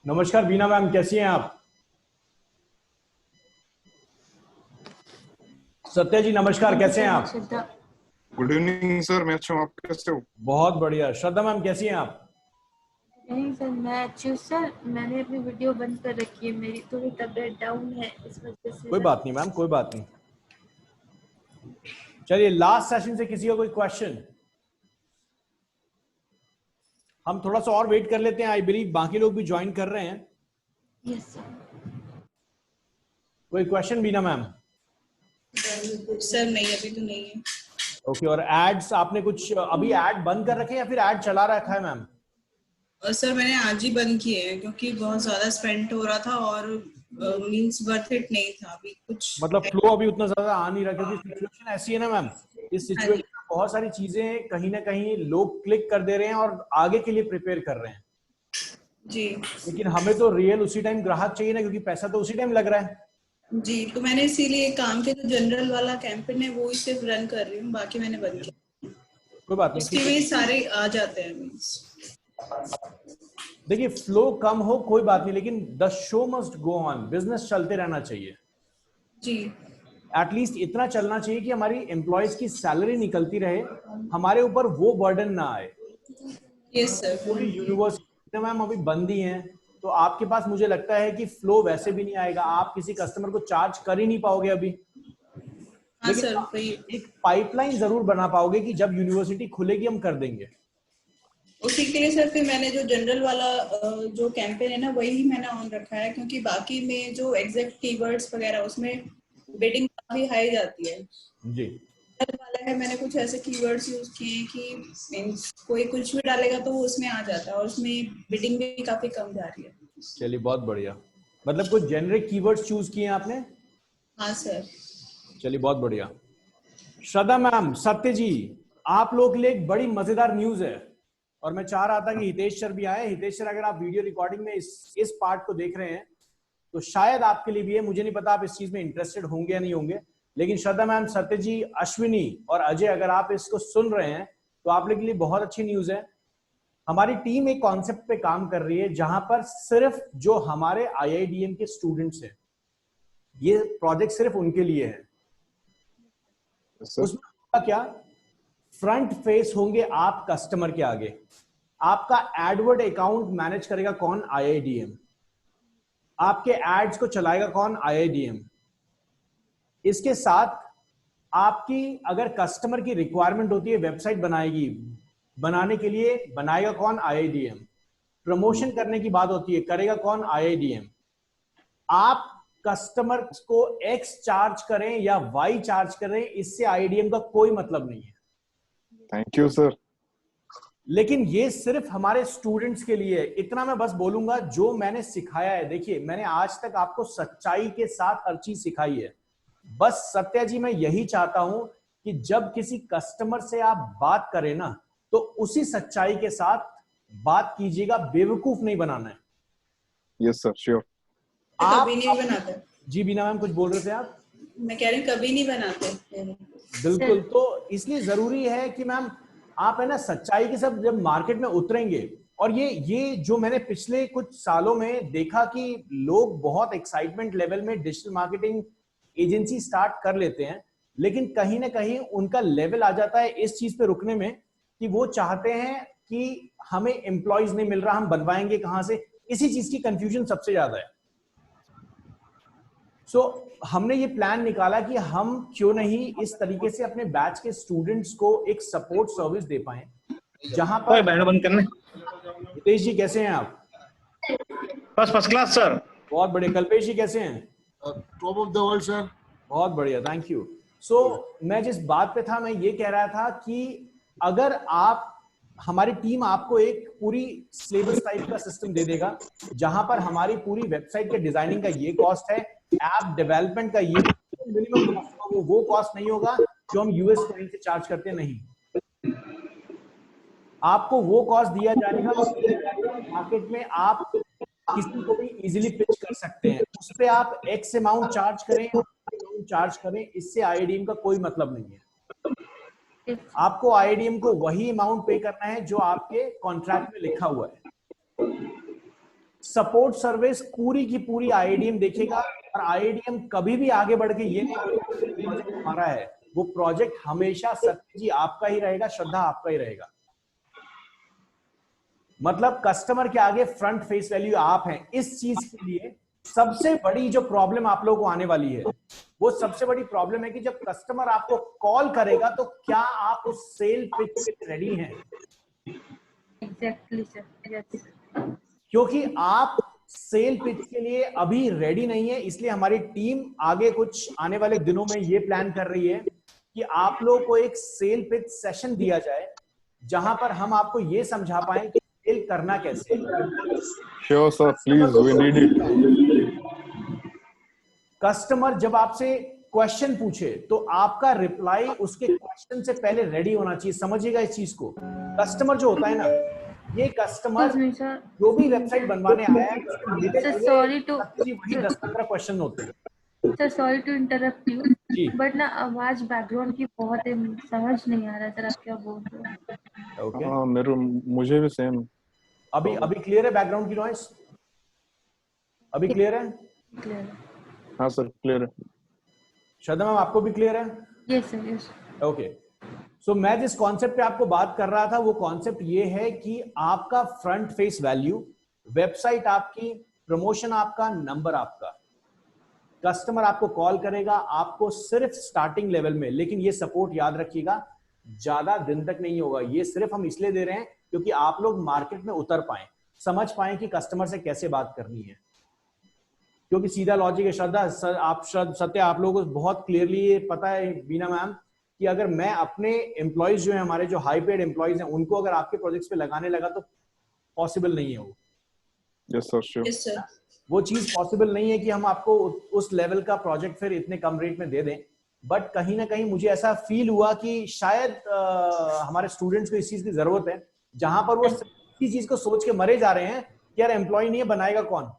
नमस्कार बीना मैम, कैसी हैं आप? सत्या जी नमस्कार, कैसे हैं आप? गुड इवनिंग सर, मैं अच्छा हूँ। आप कैसे हो? बहुत बढ़िया। श्रद्धा मैम कैसी हैं आप? नहीं सर, मैं अच्छी हूँ सर। मैंने अपनी वीडियो बंद कर रखी है, मेरी थोड़ी तबीयत डाउन है इस वजह से। कोई बात नहीं मैम, कोई बात नहीं। चलिए, लास्ट सेशन से किसी का कोई क्वेश्चन? हम थोड़ा सा और वेट कर लेते हैं, आई बिलीव बाकी लोग भी ज्वाइन कर रहे हैं। Yes sir. कोई क्वेश्चन बीना मैम? सर नहीं, अभी तो नहीं है। ओके, और एड्स आपने कुछ अभी ऐड बंद कर रखे हैं या फिर ऐड चला रखा है मैम? और सर मैंने आज ही बंद किए हैं क्योंकि बहुत ज्यादा स्पेंड हो रहा था और मींस वर्थ इट नहीं था अभी कुछ। मतलब फ्लो अभी उतना ज्यादा आ नहीं रहा क्योंकि सिचुएशन ऐसी है ना मैम। इस हाँ सिचुएशन जी। में बहुत सारी चीजें कहीं ना कहीं लोग क्लिक कर दे रहे हैं और आगे के लिए प्रिपेयर कर रहे हैं, जी लेकिन हमें तो रियल उसी टाइम ग्राहक चाहिए ना, क्योंकि पैसा तो उसी टाइम लग रहा है। जी, तो मैंने इसीलिए काम के जो जनरल वाला कैंपेन है वो ही सिर्फ रन कर रही हूँ, बाकी मैंने बंद किया। कोई बात नहीं, उसके ठीक है। भी सारे आ जाते हैं मींस। देखिए, फ्लो कम हो कोई बात नहीं, लेकिन the show must go on, business चलते रहना चाहिए। जी एटलीस्ट इतना चलना चाहिए कि हमारी एम्प्लॉयज की सैलरी निकलती रहे, हमारे ऊपर वो बर्डन ना आए। Yes sir. पूरी यूनिवर्सिटी मैम अभी बंद ही है, तो आपके पास मुझे लगता है कि फ्लो वैसे भी नहीं आएगा, आप किसी कस्टमर को चार्ज कर ही नहीं पाओगे अभी। हाँ लेकिन सर, वही एक पाइपलाइन जरूर बना पाओगे कि जब यूनिवर्सिटी खुलेगी हम कर देंगे। उसी के लिए सर फिर मैंने जो जनरल वाला जो कैंपेन है ना वही मैंने ऑन रखा है, क्योंकि बाकी में जो एग्जैक्ट कीवर्ड्स वगैरह उसमें बिडिंग काफी हाई जाती है। जी, जनरल वाला है, मैंने कुछ ऐसे कीवर्ड्स यूज किए हैं कि मींस कोई कुछ भी डालेगा तो वो उसमें आ जाता है और उसमें बिडिंग भी काफी कम जा रही है। चलिए बहुत बढ़िया। मतलब कुछ जेनरिक कीवर्ड्स चूज किए हैं आपने? हाँ सर। चलिए बहुत बढ़िया। श्रद्धा मैम, सत्य जी, आप लोग के लिए एक बड़ी मजेदार न्यूज है, और मैं चाह रहा था कि हितेश सर भी आए। हितेश सर, अगर आप वीडियो रिकॉर्डिंग में इस पार्ट को देख रहे हैं तो शायद आपके लिए भी है, मुझे नहीं पता आप इस चीज में इंटरेस्टेड होंगे या नहीं होंगे, लेकिन श्रद्धा मैम, सत्य जी, अश्विनी और अजय, अगर आप इसको सुन रहे हैं तो आप लोग के लिए बहुत अच्छी न्यूज है। हमारी टीम एक कॉन्सेप्ट पे काम कर रही है जहां पर सिर्फ जो हमारे आईआईडीएम के स्टूडेंट्स हैं, ये प्रोजेक्ट सिर्फ उनके लिए है। उसमें होगा क्या? फ्रंट फेस होंगे आप कस्टमर के आगे। आपका एडवर्ड अकाउंट मैनेज करेगा कौन? आईआईडीएम। आपके एड्स को चलाएगा कौन? आईआईडीएम। इसके साथ आपकी अगर कस्टमर की रिक्वायरमेंट होती है, वेबसाइट बनाने के लिए बनाएगा कौन? आईआईडीएम। प्रमोशन करने की बात होती है, करेगा कौन? आईआईडीएम। आप कस्टमर को एक्स चार्ज करें या वाई चार्ज करें, इससे आईआईडीएम का कोई मतलब नहीं है। Thank you sir. लेकिन ये सिर्फ हमारे स्टूडेंट्स के लिए है। इतना मैं बस बोलूंगा, जो मैंने सिखाया है, देखिए मैंने आज तक आपको सच्चाई के साथ हर चीज सिखाई है। बस सत्या जी, मैं यही चाहता हूं कि जब किसी कस्टमर से आप बात करें ना, तो उसी सच्चाई के साथ बात कीजिएगा, बेवकूफ नहीं बनाना है। Yes sir, sure. कभी नहीं बनाते। जी बीना मैम, कुछ बोल रहे थे आप? मैं कह रही हूँ कभी नहीं बनाते। बिल्कुल, तो इसलिए जरूरी है कि मैम आप है ना सच्चाई के साथ जब मार्केट में उतरेंगे, और ये जो मैंने पिछले कुछ सालों में देखा कि लोग बहुत एक्साइटमेंट लेवल में डिजिटल मार्केटिंग एजेंसी स्टार्ट कर लेते हैं, लेकिन कहीं ना कहीं उनका लेवल आ जाता है इस चीज पे रुकने में कि वो चाहते हैं कि हमें एम्प्लॉयज नहीं मिल रहा, हम बनवाएंगे कहां से। इसी चीज की कंफ्यूजन सबसे ज्यादा है। हमने ये प्लान निकाला कि हम क्यों नहीं इस तरीके से अपने बैच के स्टूडेंट्स को एक सपोर्ट सर्विस दे पाए, जहां पर बंद करने। हितेश जी कैसे हैं आप? बस फर्स्ट क्लास सर। बहुत बढ़िया। कल्पेश जी कैसे हैं? Top of the world sir. बहुत बढ़िया, थैंक यू। मैं जिस बात पे था, मैं ये कह रहा था कि अगर आप, हमारी टीम आपको एक पूरी सिलेबस टाइप का सिस्टम दे देगा, जहां पर हमारी पूरी वेबसाइट के डिजाइनिंग का ये कॉस्ट है, ऐप डेवलपमेंट का ये मिनिमम कॉस्ट होगा, वो कॉस्ट नहीं होगा जो हम यूएस क्लाइंट से चार्ज करते नहीं। आपको वो कॉस्ट दिया जाएगा, मार्केट में आप किसी को भी इजीली पिच कर सकते हैं। उस पे आप एक्स अमाउंट चार्ज करें, अमाउंट चार्ज करें, इससे आईआईडीएम का कोई मतलब नहीं है। आपको आईआईडीएम को वही अमाउंट पे करना है जो आपके कॉन्ट्रैक्ट में लिखा हुआ है। सपोर्ट सर्विस पूरी की पूरी आईआईडीएम देखेगा, और आईआईडीएम कभी भी आगे बढ़ के ये नहीं प्रोजेक्ट हमारा है, वो प्रोजेक्ट हमेशा सत्य जी आपका ही रहेगा, श्रद्धा आपका ही रहेगा। मतलब कस्टमर के आगे फ्रंट फेस वैल्यू आप हैं। इस चीज के लिए सबसे बड़ी जो प्रॉब्लम आप लोगों को आने वाली है, वो सबसे बड़ी प्रॉब्लम है कि जब कस्टमर आपको कॉल करेगा तो क्या आप उस सेल पिच के रेडी हैं? Exactly sir, yes. क्योंकि आप सेल पिच के लिए अभी रेडी नहीं है, इसलिए हमारी टीम आगे कुछ आने वाले दिनों में ये प्लान कर रही है कि आप लोगों को एक सेल पिच सेशन दिया जाए, जहां पर हम आपको ये समझा पाए कि सेल करना कैसे है। Sure, sir. Please, we need it. Customer जब आपसे क्वेश्चन पूछे तो आपका रिप्लाई उसके क्वेश्चन से पहले रेडी होना चाहिए। समझिएगा इस चीज को। कस्टमर जो होता है ना, ये कस्टमर जो भी वेबसाइट बनवाने आया है, सॉरी टू वही 10-15 क्वेश्चन होते हैं। Sir, sorry to interrupt ji. You, but ना आवाज बैकग्राउंड की बहुत है, समझ नहीं आ रहा सर आप क्या बोल रहे हो। ओके, हाँ, मुझे भी सेम। अभी क्लियर है बैकग्राउंड की नॉइस? अभी क्लियर है? क्लियर है? हाँ सर, क्लियर है। श्रद्धा मैम आपको भी क्लियर है? Yes sir, yes. ओके, सो मैं जिस कॉन्सेप्ट पे आपको बात कर रहा था वो कॉन्सेप्ट ये है कि आपका फ्रंट फेस वैल्यू, वेबसाइट आपकी, प्रमोशन आपका, नंबर आपका। कस्टमर आपको कॉल करेगा, आपको सिर्फ स्टार्टिंग लेवल में, लेकिन ये सपोर्ट याद रखिएगा ज्यादा दिन तक नहीं होगा। ये सिर्फ हम इसलिए दे रहे हैं क्योंकि आप लोग मार्केट में उतर पाए, समझ पाए कि कस्टमर से कैसे बात करनी है। क्योंकि सीधा लॉजिक है श्रद्धा, सत्य आप लोगों को बहुत क्लियरली ये पता है बीना मैम, कि अगर मैं अपने एम्प्लॉयज जो है, हमारे जो हाई पेड एम्प्लॉयज हैं, उनको अगर आपके प्रोजेक्ट्स पे लगाने लगा तो पॉसिबल नहीं है वो। Yes sir, sure. Yes sir. वो चीज पॉसिबल नहीं है कि हम आपको उस लेवल का प्रोजेक्ट फिर इतने कम रेट में दे दें। बट कहीं ना कहीं मुझे ऐसा फील हुआ कि शायद हमारे स्टूडेंट्स को इस चीज की जरूरत है, जहां पर वो इसी चीज को सोच के मरे जा रहे हैं कि यार एम्प्लॉय नहीं है, बनाएगा कौन।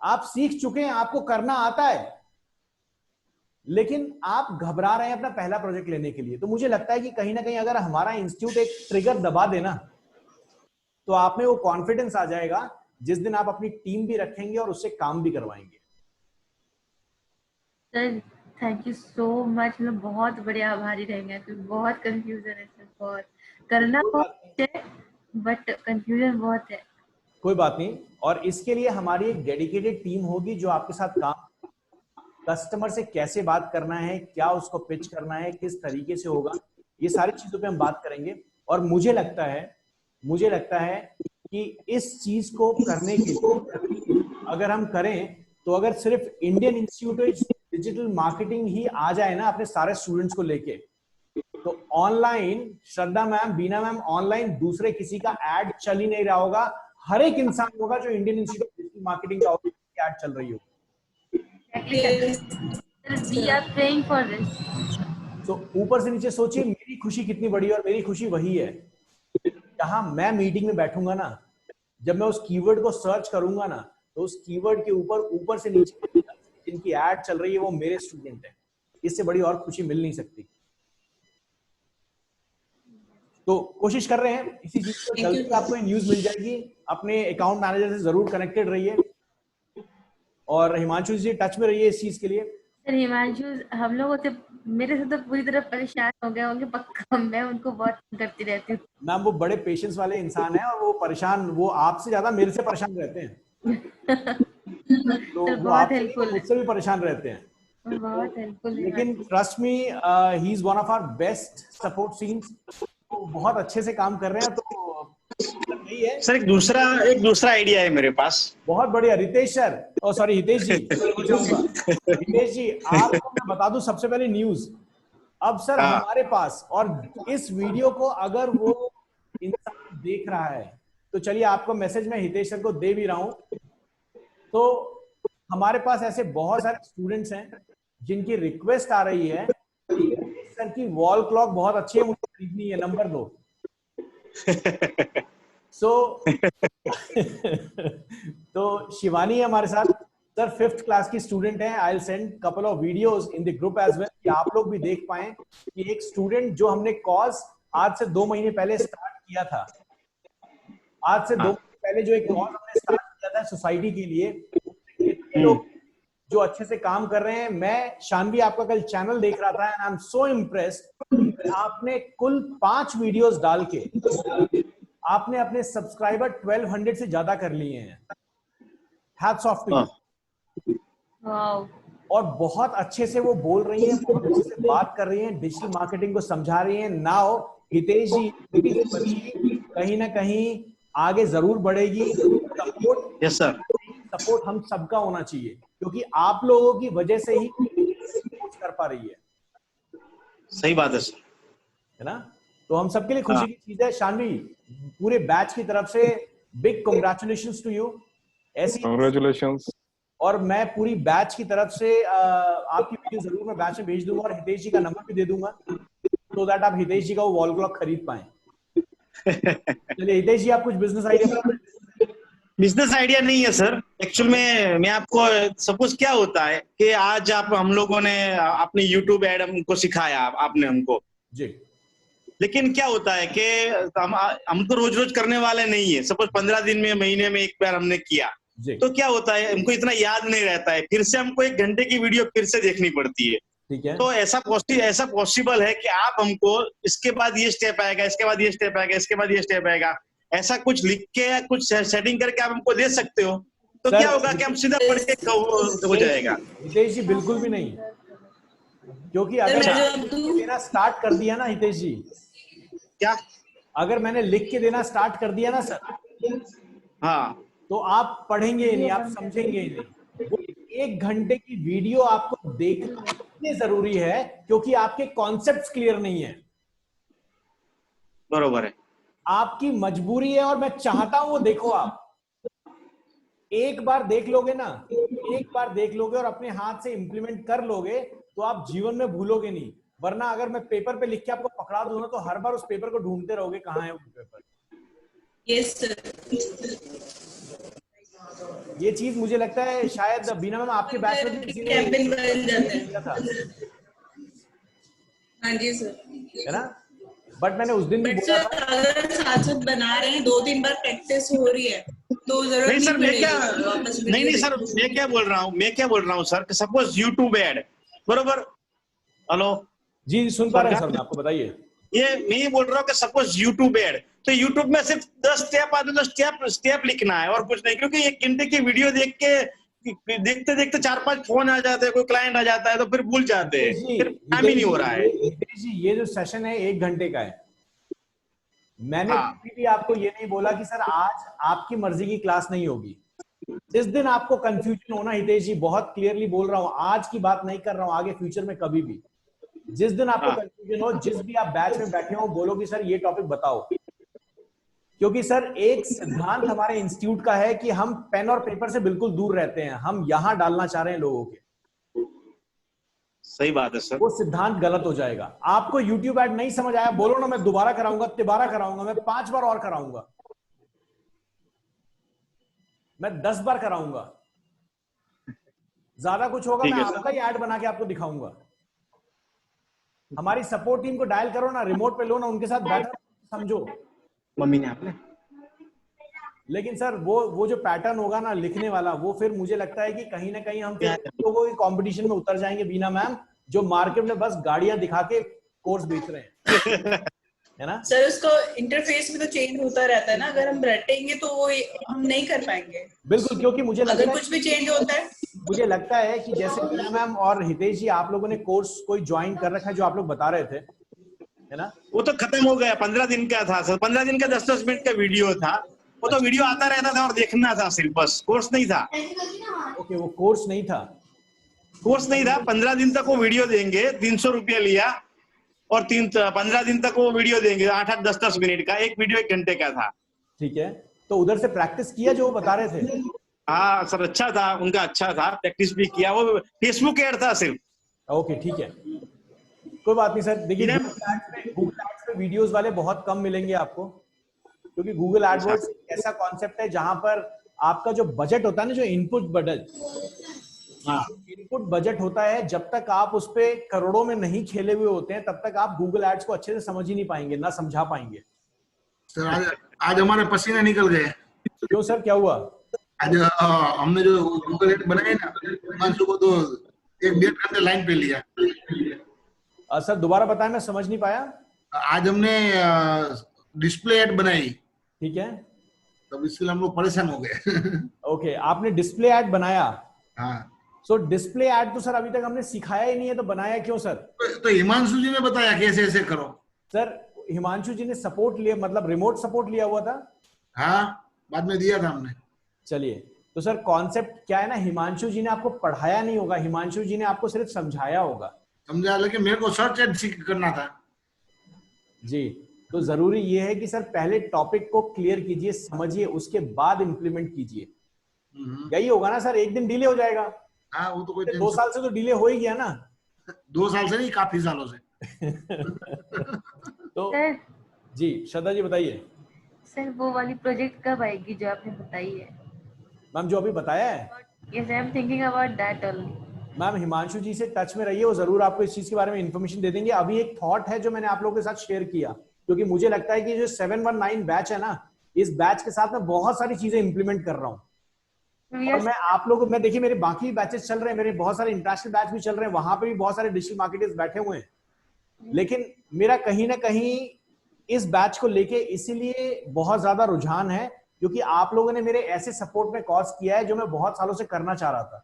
आप सीख चुके हैं, आपको करना आता है, लेकिन आप घबरा रहे हैं अपना पहला प्रोजेक्ट लेने के लिए। तो मुझे लगता है कि कहीं ना कहीं अगर हमारा इंस्टीट्यूट एक ट्रिगर दबा देना, तो आप में वो कॉन्फिडेंस आ जाएगा जिस दिन आप अपनी टीम भी रखेंगे और उससे काम भी करवाएंगे। Sir thank you so much, मतलब बहुत बढ़िया आभारी रहेंगे। बहुत कंफ्यूजन है सर, बहुत करना बहुत है बट कंफ्यूजन बहुत है। कोई बात नहीं, और इसके लिए हमारी एक डेडिकेटेड टीम होगी जो आपके साथ काम, कस्टमर से कैसे बात करना है, क्या उसको पिच करना है, किस तरीके से होगा, ये सारी चीजों पे हम बात करेंगे। और मुझे लगता है कि इस चीज को करने के लिए अगर हम करें तो अगर सिर्फ इंडियन इंस्टीट्यूट डिजिटल मार्केटिंग ही आ जाए ना अपने सारे स्टूडेंट्स को लेके, तो ऑनलाइन श्रद्धा मैम, बीना मैम, ऑनलाइन दूसरे किसी का एड चल ही नहीं रहा होगा। हर एक इंसान होगा जो इंडियन इंस्टीट्यूट डिजिटल मार्केटिंग का एड चल रही हो। We are praying for this. तो ऊपर से नीचे सोचिए मेरी खुशी कितनी बड़ी है, और मेरी खुशी वही है जहां मैं मीटिंग में बैठूंगा ना, जब मैं उस कीवर्ड को सर्च करूंगा ना, तो उस कीवर्ड के ऊपर से नीचे जिनकी एड चल रही है वो मेरे स्टूडेंट हैं। इससे बड़ी और खुशी मिल नहीं सकती। तो कोशिश कर रहे हैं इसी चीज को, जल्दी आपको न्यूज मिल जाएगी। अपने अकाउंट मैनेजर से जरूर कनेक्टेड रहिए, और हिमांशु जी टच में रहिए इस चीज के लिए। सर हिमांशु हम लोगों से, मेरे से तो पूरी तरह परेशान हो गए होंगे पक्का, मैं उनको बहुत करती रहती हूँ। मैम वो बड़े पेशेंस वाले इंसान हैं, और वो परेशान, वो आपसे ज्यादा मेरे से परेशान रहते हैं। तो सर वो बहुत आपसे हेल्पफुल, मुझसे भी परेशान रहते हैं, बहुत हेल्पफुल। लेकिन trust me he is one of our best support teams. तो बहुत अच्छे से काम कर रहे हैं। तो यही है सर, एक दूसरा आइडिया है मेरे पास। बहुत बढ़िया रितेश सर, ओ सॉरी हितेश जी, हितेश जी आपको मैं बता दूं सबसे पहले न्यूज। अब सर हमारे पास, और इस वीडियो को अगर वो इंसान देख रहा है तो चलिए आपको मैसेज मैं हितेश सर को दे भी रहा हूं। तो हमारे पास ऐसे बहुत सारे स्टूडेंट्स हैं जिनकी रिक्वेस्ट आ रही है, सर की वॉल क्लॉक बहुत अच्छी है, मुझे खरीदनी है, नंबर दो। तो शिवानी है हमारे साथ सर, 5th क्लास की स्टूडेंट है। I will send couple of videos in the group as well, कि आप लोग भी देख पाएं कि एक स्टूडेंट जो हमने कॉर्स आज से 2 महीने पहले स्टार्ट किया था, आज से 2 महीने पहले जो एक कॉर्स हमने स्टार्ट किया था सोसाइटी के लिए। कितने लोग जो अच्छे से काम कर रहे हैं। मैं शानवी आपका कल चैनल देख रहा था and I am so impressed. आपने कुल 5 वीडियोस डाल के आपने अपने सब्सक्राइबर 1200 से ज्यादा कर लिए हैं। Hats off to you. Wow. और बहुत अच्छे से वो बोल रही हैं, बहुत अच्छे से बात कर रही हैं, डिजिटल मार्केटिंग को समझा रही हैं। नाउ हितेश जी, बच्ची कहीं ना कहीं आगे जरूर बढ़ेगी। सपोर्ट, यस सर, सपोर्ट हम सबका होना चाहिए, क्योंकि आप लोगों की वजह से ही कुछ कर पा रही है। सही बात है सर, है ना? तो हम सबके लिए खुशी की चीज है। शानवी, पूरे बैच की तरफ से बिग कांग्रेचुलेशंस टू यू। ऐसी Congratulations. और मैं पूरी बैच की तरफ से आपकी वीडियो जरूर मैं बैच में भेज दूंगा और हितेश जी का नंबर भी दे दूंगा, so दैट आप हितेश जी का वो वॉल क्लॉक खरीद पाए। चलिए हितेश जी, आप कुछ बिजनेस आइडिया बताएं। बिजनेस आइडिया नहीं है सर। एक्चुअल में मैं आपको सपोज क्या होता है कि आज आप हम लोगों ने अपने यूट्यूब ऐड हमको सिखाया, आपने हमको, जी लेकिन क्या होता है कि हम तो रोज रोज करने वाले नहीं है। सपोज 15 दिन में, महीने में एक बार हमने किया, जी तो क्या होता है हमको इतना याद नहीं रहता है, फिर से हमको 1 घंटे की वीडियो फिर से देखनी पड़ती है। ठीक है। तो ऐसा पॉसिबल है कि आप हमको इसके बाद ये स्टेप आएगा, इसके बाद ये स्टेप आएगा, इसके बाद ये स्टेप आएगा, ऐसा कुछ लिख के या कुछ सेटिंग करके आप हमको दे सकते हो, तो सर, क्या होगा कि हम सीधा पढ़ के हो जाएगा। हितेश जी बिल्कुल भी नहीं, क्योंकि अगर सर, मैंने लिख के देना स्टार्ट कर दिया ना हितेश जी, क्या? अगर मैंने लिख के देना स्टार्ट कर दिया ना सर, हाँ, तो आप पढ़ेंगे ही नहीं, आप समझेंगे ही नहीं। वो 1 घंटे की वीडियो आपको देखना इतनी जरूरी है क्योंकि आपके कॉन्सेप्ट्स क्लियर नहीं है। बरोबर है। आपकी मजबूरी है और मैं चाहता हूं वो देखो। आप एक बार देख लोगे ना, एक बार देख लोगे और अपने हाथ से इंप्लीमेंट कर लोगे तो आप जीवन में भूलोगे नहीं। वरना अगर मैं पेपर पे लिख के आपको पकड़ा दूं ना, तो हर बार उस पेपर को ढूंढते रहोगे कहां है वो पेपर। Yes sir. ये चीज मुझे लगता है शायद बीना मैम आपके बैच में भी किसी ने कैंपेन बन जाते हैं। किया था, हाँ जी सर। है ना? बट मैंने उस दिन भी बट बोला सर, था। अगर साथ साथ बना रहे हैं, 2-3 बार प्रैक्टिस हो रही है, तो जरूरत नहीं सर, मैं पड़ेगी क्या वापस नहीं वीडियो सर, देखने की। मैं क्या बोल रहा हूँ सर, कि सपोज यूट्यूब ऐड, बरोबर? हेलो जी सुन पा रहे हैं सर, मैं आपको बताइए। ये मैं ये बोल रहा हूँ कि सपोज यूट्यूब ऐड, तो यूट्यूब में सिर्फ 10 स्टेप आते, तो स्टेप लिखना है और कुछ नहीं, क्योंकि 1 घंटे की वीडियो देख के देखते देखते 4-5 फोन आ जाते हैं, कोई क्लाइंट आ जाता है, तो फिर भूल जाते हैं, फिर काम ही नहीं हो रहा है। हितेश जी, ये जो सेशन है 1 घंटे का है। मैंने हाँ। कभी भी आपको ये नहीं बोला कि सर आज आपकी मर्जी की क्लास नहीं होगी। जिस दिन आपको कंफ्यूजन होना, हितेश जी बहुत क्लियरली बोल रहा हूं, आज की बात नहीं कर रहा हूं, आगे फ्यूचर में कभी भी, जिस दिन आपको हाँ। कंफ्यूजन हो, जिस भी आप बैच में बैठे हो, बोलो कि सर ये टॉपिक बताओ। क्योंकि सर एक सिद्धांत हमारे इंस्टीट्यूट का है कि हम पेन और पेपर से बिल्कुल दूर रहते हैं। हम यहां डालना चाह रहे हैं लोगों के। सही बात है सर। वो सिद्धांत गलत हो जाएगा। आपको यूट्यूब ऐड नहीं समझ आया, बोलो ना, मैं दोबारा कराऊंगा, तिबारा कराऊंगा, मैं 5 बार और कराऊंगा, मैं 10 बार कराऊंगा। ज्यादा कुछ होगा मैं आपका ही ऐड बना के आपको दिखाऊंगा। हमारी सपोर्ट टीम को डायल करो ना, रिमोट पे लो ना, उनके साथ बैठो, समझो। मम्मी ने आपने, लेकिन सर वो जो पैटर्न होगा ना लिखने वाला, वो फिर मुझे लगता है कि कहीं ना कहीं हम फिर लोगों के कंपटीशन में उतर जाएंगे बीना मैम, जो मार्केट में बस गाड़ियां दिखा के कोर्स बेच रहे हैं, है ना? सर, उसको इंटरफेस में तो चेंज होता रहता है ना, अगर हम रटेंगे तो वो हम नहीं कर पाएंगे। बिल्कुल, क्योंकि मुझे लगता अगर है, कुछ भी चेंज होता है, मुझे लगता है कि जैसे बीना मैम और हितेश जी, आप लोगों ने कोर्स कोई ज्वाइन कर रखा है, जो आप लोग बता रहे थे, है ना? वो तो खत्म हो गया, 15 दिन का था सर, 15 दिन का 10-10 मिनट का वीडियो था, वो तो वीडियो आता रहता था और देखना था सिर्फ, बस कोर्स नहीं था। ओके, वो कोर्स नहीं था। कोर्स नहीं था, 15 दिन तक वो वीडियो देंगे, 300 रुपया लिया, और 15 दिन तक वो वीडियो देंगे, 8-8, 10-10 मिनट का, एक वीडियो 1 घंटे का था। ठीक है, तो उधर से प्रैक्टिस किया जो वो बता रहे थे? हाँ सर, अच्छा था उनका, अच्छा था, प्रैक्टिस भी किया। वो फेसबुक ऐड था सिर्फ। ओके ठीक है, कोई बात नहीं सर। देखिए गूगल एड्स पे वीडियोस वाले बहुत कम मिलेंगे आपको, क्योंकि गूगल एडवर्ड्स ऐसा कॉन्सेप्ट है जहां पर आपका जो बजट होता है ना, जो इनपुट बजट, हाँ, इनपुट बजट होता है, जब तक आप उस पे करोड़ों में नहीं खेले हुए होते हैं, तब तक आप गूगल एड्स को अच्छे से समझ ही नहीं पाएंगे, ना समझा पाएंगे। सर आज हमारे पसीने निकल गए। क्यों सर, क्या हुआ? आज हमने जो गूगल एड बनाए ना, हिमांशु को तो 1-1.5 घंटे लाइन पे लिया। सर दोबारा बताएं, मैं समझ नहीं पाया। आज हमने डिस्प्ले एड बनाई, ठीक है, तब इसके लिए हम लोग परेशान हो गए। ओके, आपने डिस्प्ले ऐड बनाया। हाँ, सो डिस्प्ले ऐड तो सर अभी तक हमने सिखाया ही नहीं है, तो बनाया क्यों सर? तो हिमांशु जी ने बताया कैसे ऐसे करो। सर हिमांशु जी ने सपोर्ट लिया, मतलब रिमोट सपोर्ट लिया हुआ था। हाँ, बाद में दिया था हमने। चलिए, तो सर कॉन्सेप्ट क्या है ना, हिमांशु जी ने आपको पढ़ाया नहीं होगा, हिमांशु जी ने आपको सिर्फ समझाया होगा। समझा, लेकिन मेरे को सर्च एड करना था जी, तो जरूरी ये है कि सर पहले टॉपिक को क्लियर कीजिए, समझिए, उसके बाद इंप्लीमेंट कीजिए। यही होगा ना सर, एक दिन डिले हो जाएगा। हाँ, वो तो कोई 2 साल से तो डिले हो ही गया ना। 2 साल से नहीं, काफी सालों से। तो सर जी श्रद्धा जी बताइए। सर वो वाली प्रोजेक्ट कब आएगी जो आपने बताई है? मैम जो अभी बताया है, yes, I am thinking about that only. Ma'am Himanshu ji से टच में रहिए, वो जरूर आपको इस चीज के बारे में इन्फॉर्मेशन दे देंगे। अभी एक थॉट है जो मैंने आप लोगों के साथ शेयर किया, क्योंकि मुझे लगता है कि जो 719 बैच है ना, इस बैच के साथ मैं बहुत सारी चीजें इंप्लीमेंट कर रहा हूँ। और मैं आप लोगों, मैं देखिए मेरे बाकी बैचेस चल रहे हैं, मेरे बहुत सारे इंटरनेशनल बैच भी चल रहे हैं, वहां पे भी बहुत सारे डिजिटल मार्केटर्स बैठे हुए हैं, लेकिन मेरा कहीं ना कहीं इस बैच को लेके इसीलिए बहुत ज्यादा रुझान है, क्योंकि आप लोगों ने मेरे ऐसे सपोर्ट में कॉज किया है जो मैं बहुत सालों से करना चाह रहा था।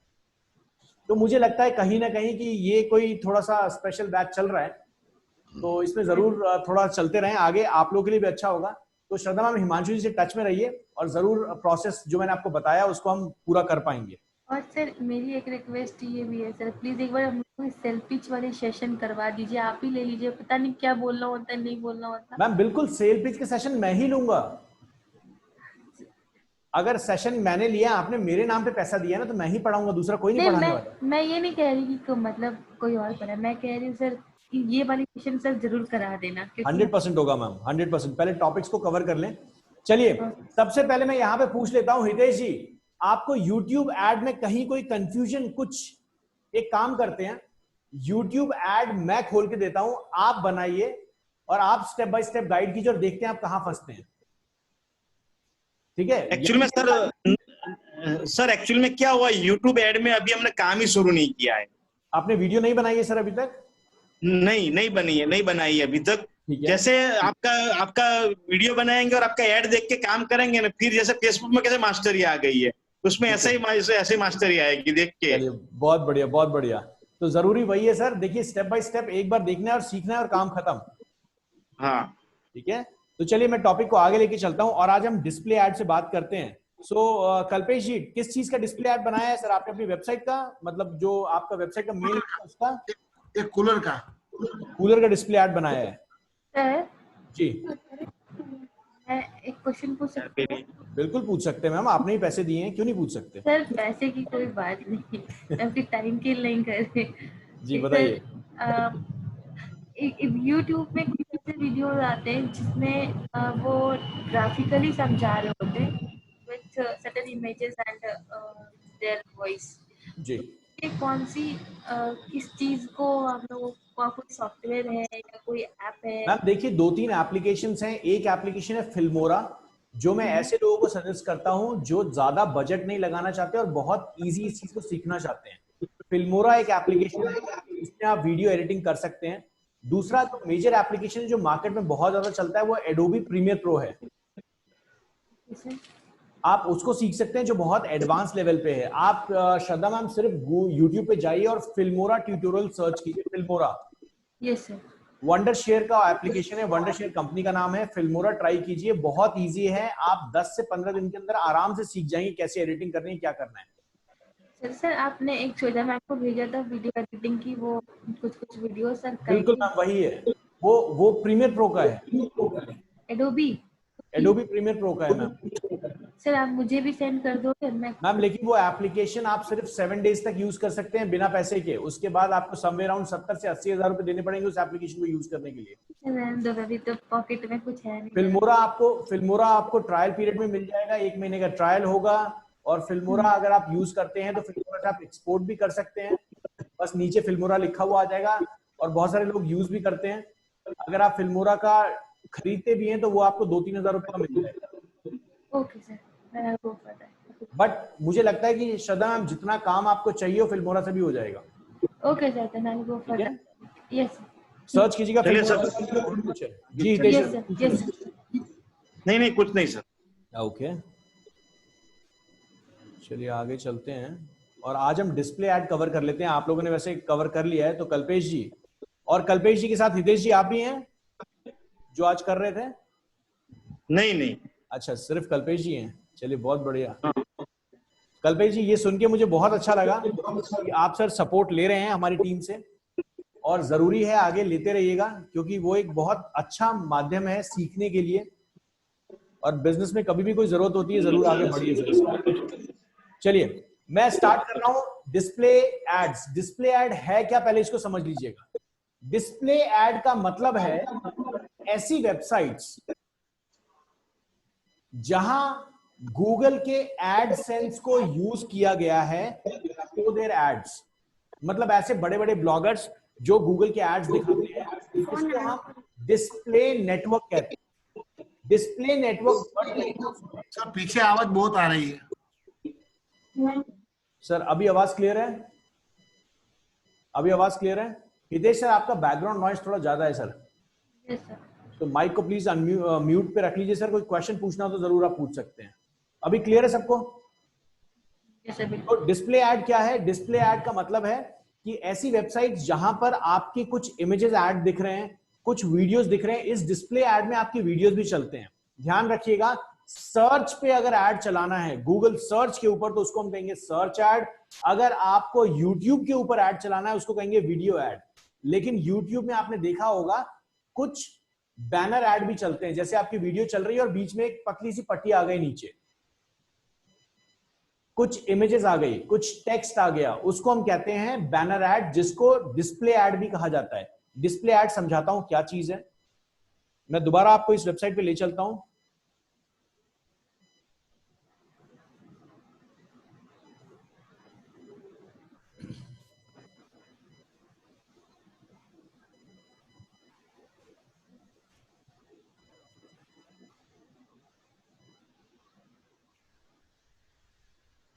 तो मुझे लगता है कहीं ना कहीं कि ये कोई थोड़ा सा स्पेशल बैच चल रहा है, तो इसमें जरूर थोड़ा चलते रहें आगे, आप लोगों के लिए भी अच्छा होगा। तो श्रद्धा मैम हिमांशु जी से टच में रहिए और जरूर प्रोसेस जो मैंने आपको बताया उसको हम पूरा कर पाएंगे। और सर मेरी एक रिक्वेस्ट ये भी है सर, प्लीज एक बार हम लोग सेल्फ पिच वाले सेशन करवा दीजिए, आप ही ले लीजिए, पता नहीं क्या बोलना होता है, नहीं बोलना होता। मैम बिल्कुल, सेल पिच के सेशन मैं ही लूंगा। अगर सेशन मैंने लिया, आपने मेरे नाम पे पैसा दिया ना, तो मैं ही पढ़ाऊंगा, दूसरा कोई नहीं पढ़ाने वाला। मैं ये नहीं कह रही कि मतलब कोई और पढ़ा, मैं कह रही हूँ सर कि ये वाली सेशन सर जरूर करा देना, क्योंकि 100% होगा मैम, 100%। पहले टॉपिक्स को कवर कर लें। चलिए, सबसे पहले मैं यहाँ पे पूछ लेता हूँ हितेश जी, आपको YouTube एड में कहीं कोई कंफ्यूजन, कुछ एक काम करते हैं, YouTube एड मैं खोल के देता हूं, आप बनाइए और आप स्टेप बाय स्टेप गाइड कीजिए और देखते हैं आप कहां फंसते हैं। ठीक है? एक्चुअल में सर एक्चुअल में क्या हुआ, YouTube एड में अभी हमने काम ही शुरू नहीं किया है। आपने वीडियो नहीं बनाई है सर अभी तक? नहीं बनी है, नहीं बनाई है अभी तक। जैसे आपका वीडियो बनाएंगे और आपका एड देख के काम करेंगे ना, फिर जैसे फेसबुक में कैसे मास्टरी आ गई है, उसमें ऐसे ही मास्टरी आएगी देख के। बहुत बढ़िया, बहुत बढ़िया। तो जरूरी वही है सर, देखिए स्टेप बाय स्टेप एक बार देखना है और सीखना है और काम खत्म। हाँ ठीक है, तो चलिए मैं टॉपिक को आगे लेके चलता हूं और आज हम डिस्प्ले ऐड से बात करते हैं। सो कल्पेश जी, किस चीज का डिस्प्ले ऐड बनाया है सर आपने अपनी वेबसाइट का, मतलब जो आपका वेबसाइट का मेल है उसका? एक कूलर का डिस्प्ले ऐड बनाया है सर जी। मैं एक क्वेश्चन पूछ सकती हूँ? बिल्कुल पूछ सकते हैं मैम, आपने ही पैसे दिए हैं, क्यों नहीं पूछ सकते? सर पैसे की कोई बात नहीं, अपनी टाइम की नहीं कर रहे जी बताइए। YouTube में कुछ ऐसे वीडियोस आते हैं जिसमें वो ग्राफिकली समझा रहे होते हैं with certain images and their voice. जी, ये कौन सी किस चीज को हम लोगों का कोई सॉफ्टवेयर है या कोई ऐप है? मैम देखिए 2-3 एप्लीकेशंस हैं। एक एप्लीकेशन है फिल्मोरा, जो मैं ऐसे लोगों को सजेस्ट करता हूं जो ज्यादा बजट नहीं लगाना चाहते और बहुत इजी इस चीज को सीखना चाहते हैं। फिल्मोरा एक एप्लीकेशन है, इसमें आप वीडियो एडिटिंग कर सकते हैं। दूसरा जो मेजर एप्लीकेशन जो मार्केट में बहुत ज्यादा चलता है वो एडोबी प्रीमियर प्रो है, आप उसको सीख सकते हैं जो बहुत एडवांस लेवल पे है। आप श्रद्धा मैम सिर्फ यूट्यूब पे जाइए और फिल्मोरा ट्यूटोरियल सर्च कीजिए, Filmora. Yes sir. Wonder share का एप्लीकेशन है, वंडर शेयर कंपनी का नाम है, फिल्मोरा ट्राई कीजिए, बहुत इजी है। आप 10 से 15 दिन के अंदर आराम से सीख जाएंगे कैसे एडिटिंग करनी है, क्या करना है। सर आपने एक छोटा मैं आपको भेजा था वीडियो एडिटिंग की, वो कुछ वीडियो सर। बिल्कुल मैम वही है, वो प्रीमियर प्रो का है, एडोबी प्रीमियर प्रो का है मैम। सर आप मुझे भी सेंड कर दो मैम, लेकिन वो एप्लीकेशन आप सिर्फ 7 डेज तक यूज कर सकते हैं बिना पैसे के, उसके बाद आपको समवेयर अराउंड 70 से 80 हजार रुपए देने पड़ेंगे उस एप्लीकेशन को यूज करने के लिए। अभी तो पॉकेट में कुछ है नहीं। फिल्मोरा आपको ट्रायल पीरियड में मिल जाएगा, 1 महीने का ट्रायल होगा। और फिल्मोरा अगर आप यूज करते हैं तो फिल्मोरा से आप एक्सपोर्ट भी कर सकते हैं, बस नीचे फिल्मोरा लिखा हुआ आ जाएगा, और बहुत सारे लोग यूज भी करते हैं। अगर आप फिल्मोरा का खरीदते भी हैं तो वो आपको 2-3 हजार रुपए का मिल जाएगा। ओके सर, बट मुझे लगता है कि श्रद्धा मैम जितना काम आपको चाहिए वो फिल्मोरा से भी हो जाएगा। Okay sir, then I will go for ठीक है? दैट। यस सर्च कीजिएगा चलिए फिल्मोरा सर। से, बहुत कुछ है जी। Hitesh yes sir, yes sir. नहीं कुछ नहीं सर। ओके, चलिए आगे चलते हैं और आज हम डिस्प्ले ऐड कवर कर लेते हैं। आप लोगों ने वैसे कवर कर लिया है, तो कल्पेश जी और कल्पेश जी के साथ हितेश जी आप भी हैं जो आज कर रहे थे? नहीं अच्छा, सिर्फ कल्पेश जी हैं, चलिए बहुत बढ़िया। कल्पेश जी, ये सुन के मुझे बहुत अच्छा लगा कि आप सर सपोर्ट ले रहे हैं हमारी टीम से, और जरूरी है आगे लेते रहिएगा, क्योंकि वो एक बहुत अच्छा माध्यम है सीखने के लिए, और बिजनेस में कभी भी कोई जरूरत होती है जरूर आगे बढ़िए सर। चलिए मैं स्टार्ट कर रहा हूं डिस्प्ले एड्स। डिस्प्ले एड है क्या, पहले इसको समझ लीजिएगा। डिस्प्ले एड का मतलब है ऐसी वेबसाइट्स जहां गूगल के एडसेंस को यूज किया गया है टू देयर एड्स। मतलब ऐसे बड़े बड़े ब्लॉगर्स जो गूगल के एड्स दिखाते हैं, इसको हम डिस्प्ले नेटवर्क कहते हैं। Display network. सर पीछे आवाज बहुत आ रही है। सर अभी आवाज क्लियर है? अभी आवाज क्लियर है? हितेश सर आपका बैकग्राउंड नॉइज थोड़ा ज्यादा है सर, यस सर। तो माइक को प्लीज म्यूट पे रख लीजिए सर। कोई क्वेश्चन पूछना हो तो जरूर आप पूछ सकते हैं। अभी क्लियर है सबको? यस सर, तो डिस्प्ले ऐड क्या है? डिस्प्ले ऐड का मतलब है कि ऐसी वेबसाइट जहां पर आपकी कुछ इमेजेस ऐड दिख रहे हैं, कुछ वीडियोस दिख रहे हैं, इस डिस्प्ले ऐड में आपकी वीडियोस भी चलते हैं। ध्यान रखिएगा, सर्च पे अगर ऐड चलाना है गूगल सर्च के ऊपर तो उसको हम कहेंगे सर्च ऐड। अगर आपको यूट्यूब के ऊपर ऐड चलाना है उसको कहेंगे वीडियो ऐड। लेकिन यूट्यूब में आपने देखा होगा कुछ बैनर ऐड भी चलते हैं, जैसे आपकी वीडियो चल रही है और बीच में एक पतली सी पट्टी आ गई, नीचे कुछ इमेजेस आ गई, कुछ टेक्स्ट आ गया, उसको हम कहते हैं बैनर ऐड, जिसको डिस्प्ले ऐड भी कहा जाता है। डिस्प्ले ऐड समझाता हूं क्या चीज है, मैं दोबारा आपको इस वेबसाइट पे ले चलता हूं।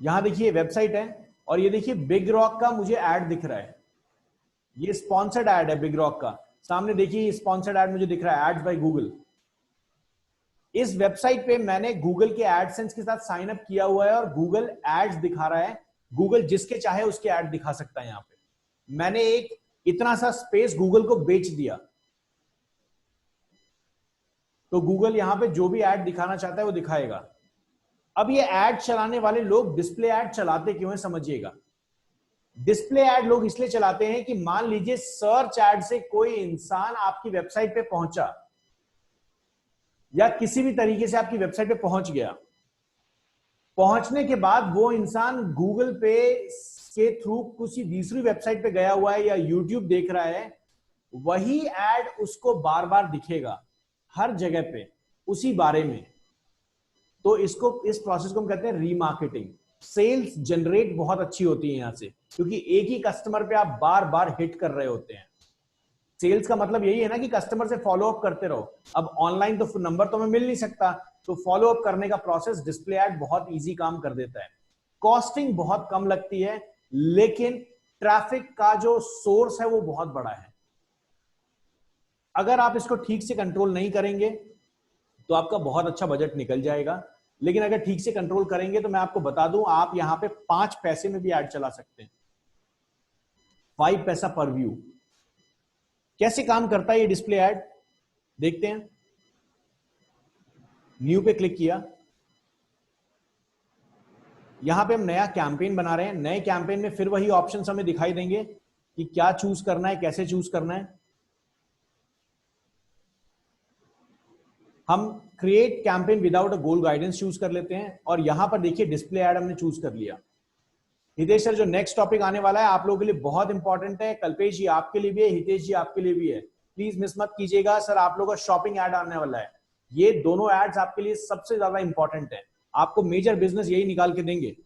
यहां देखिए वेबसाइट है, और ये देखिए बिग रॉक का मुझे ऐड दिख रहा है, ये स्पॉन्सर्ड ऐड है बिग रॉक का। सामने देखिए स्पॉन्सर्ड ऐड मुझे दिख रहा है, एड्स बाय गूगल। इस वेबसाइट पे मैंने गूगल के एडसेंस के साथ साइन अप किया हुआ है और गूगल एड्स दिखा रहा है। गूगल जिसके चाहे उसके ऐड दिखा सकता है। यहां पे मैंने एक इतना सा स्पेस गूगल को बेच दिया, तो गूगल यहां पे जो भी ऐड दिखाना चाहता है वो दिखाएगा। अब ये ऐड चलाने वाले लोग डिस्प्ले ऐड चलाते क्यों है समझिएगा। डिस्प्ले ऐड लोग इसलिए चलाते हैं कि मान लीजिए सर्च ऐड से कोई इंसान आपकी वेबसाइट पे पहुंचा, या किसी भी तरीके से आपकी वेबसाइट पे पहुंच गया, पहुंचने के बाद वो इंसान गूगल पे के थ्रू किसी दूसरी वेबसाइट पे गया हुआ है या यूट्यूब देख रहा है, वही ऐड उसको बार बार दिखेगा हर जगह पे उसी बारे में। तो इस प्रोसेस को हम कहते हैं रीमार्केटिंग। सेल्स जनरेट बहुत अच्छी होती है यहां से, क्योंकि एक ही कस्टमर पे आप बार बार हिट कर रहे होते हैं। सेल्स का मतलब यही है ना कि कस्टमर से फॉलो अप करते रहो। अब ऑनलाइन तो नंबर तो हमें मिल नहीं सकता, तो फॉलो अप करने का प्रोसेस डिस्प्ले ऐड बहुत इजी काम कर देता है। कॉस्टिंग बहुत कम लगती है, लेकिन ट्रैफिक का जो सोर्स है वो बहुत बड़ा है। अगर आप इसको ठीक से कंट्रोल नहीं करेंगे तो आपका बहुत अच्छा बजट निकल जाएगा, लेकिन अगर ठीक से कंट्रोल करेंगे तो मैं आपको बता दूं, आप यहां पे 5 पैसे में भी ऐड चला सकते हैं। 5 पैसा पर व्यू। कैसे काम करता है ये डिस्प्ले ऐड, देखते हैं। न्यू पे क्लिक किया, यहां पे हम नया कैंपेन बना रहे हैं। नए कैंपेन में फिर वही ऑप्शंस हमें दिखाई देंगे कि क्या चूज करना है, कैसे चूज करना है। हम create campaign without a goal guidance choose कर लेते हैं, और यहां पर देखिए डिस्प्ले ऐड हमने चूज कर लिया। हितेश सर, जो नेक्स्ट टॉपिक आने वाला है आप लोगों के लिए बहुत इंपॉर्टेंट है। कल्पेश जी आपके लिए भी है, हितेश जी आपके लिए भी है, प्लीज मिस मत कीजिएगा। सर आप लोगों का शॉपिंग ऐड आने वाला है, ये दोनों एड्स आपके लिए सबसे ज्यादा इंपॉर्टेंट है, आपको मेजर बिजनेस यही निकाल के देंगे।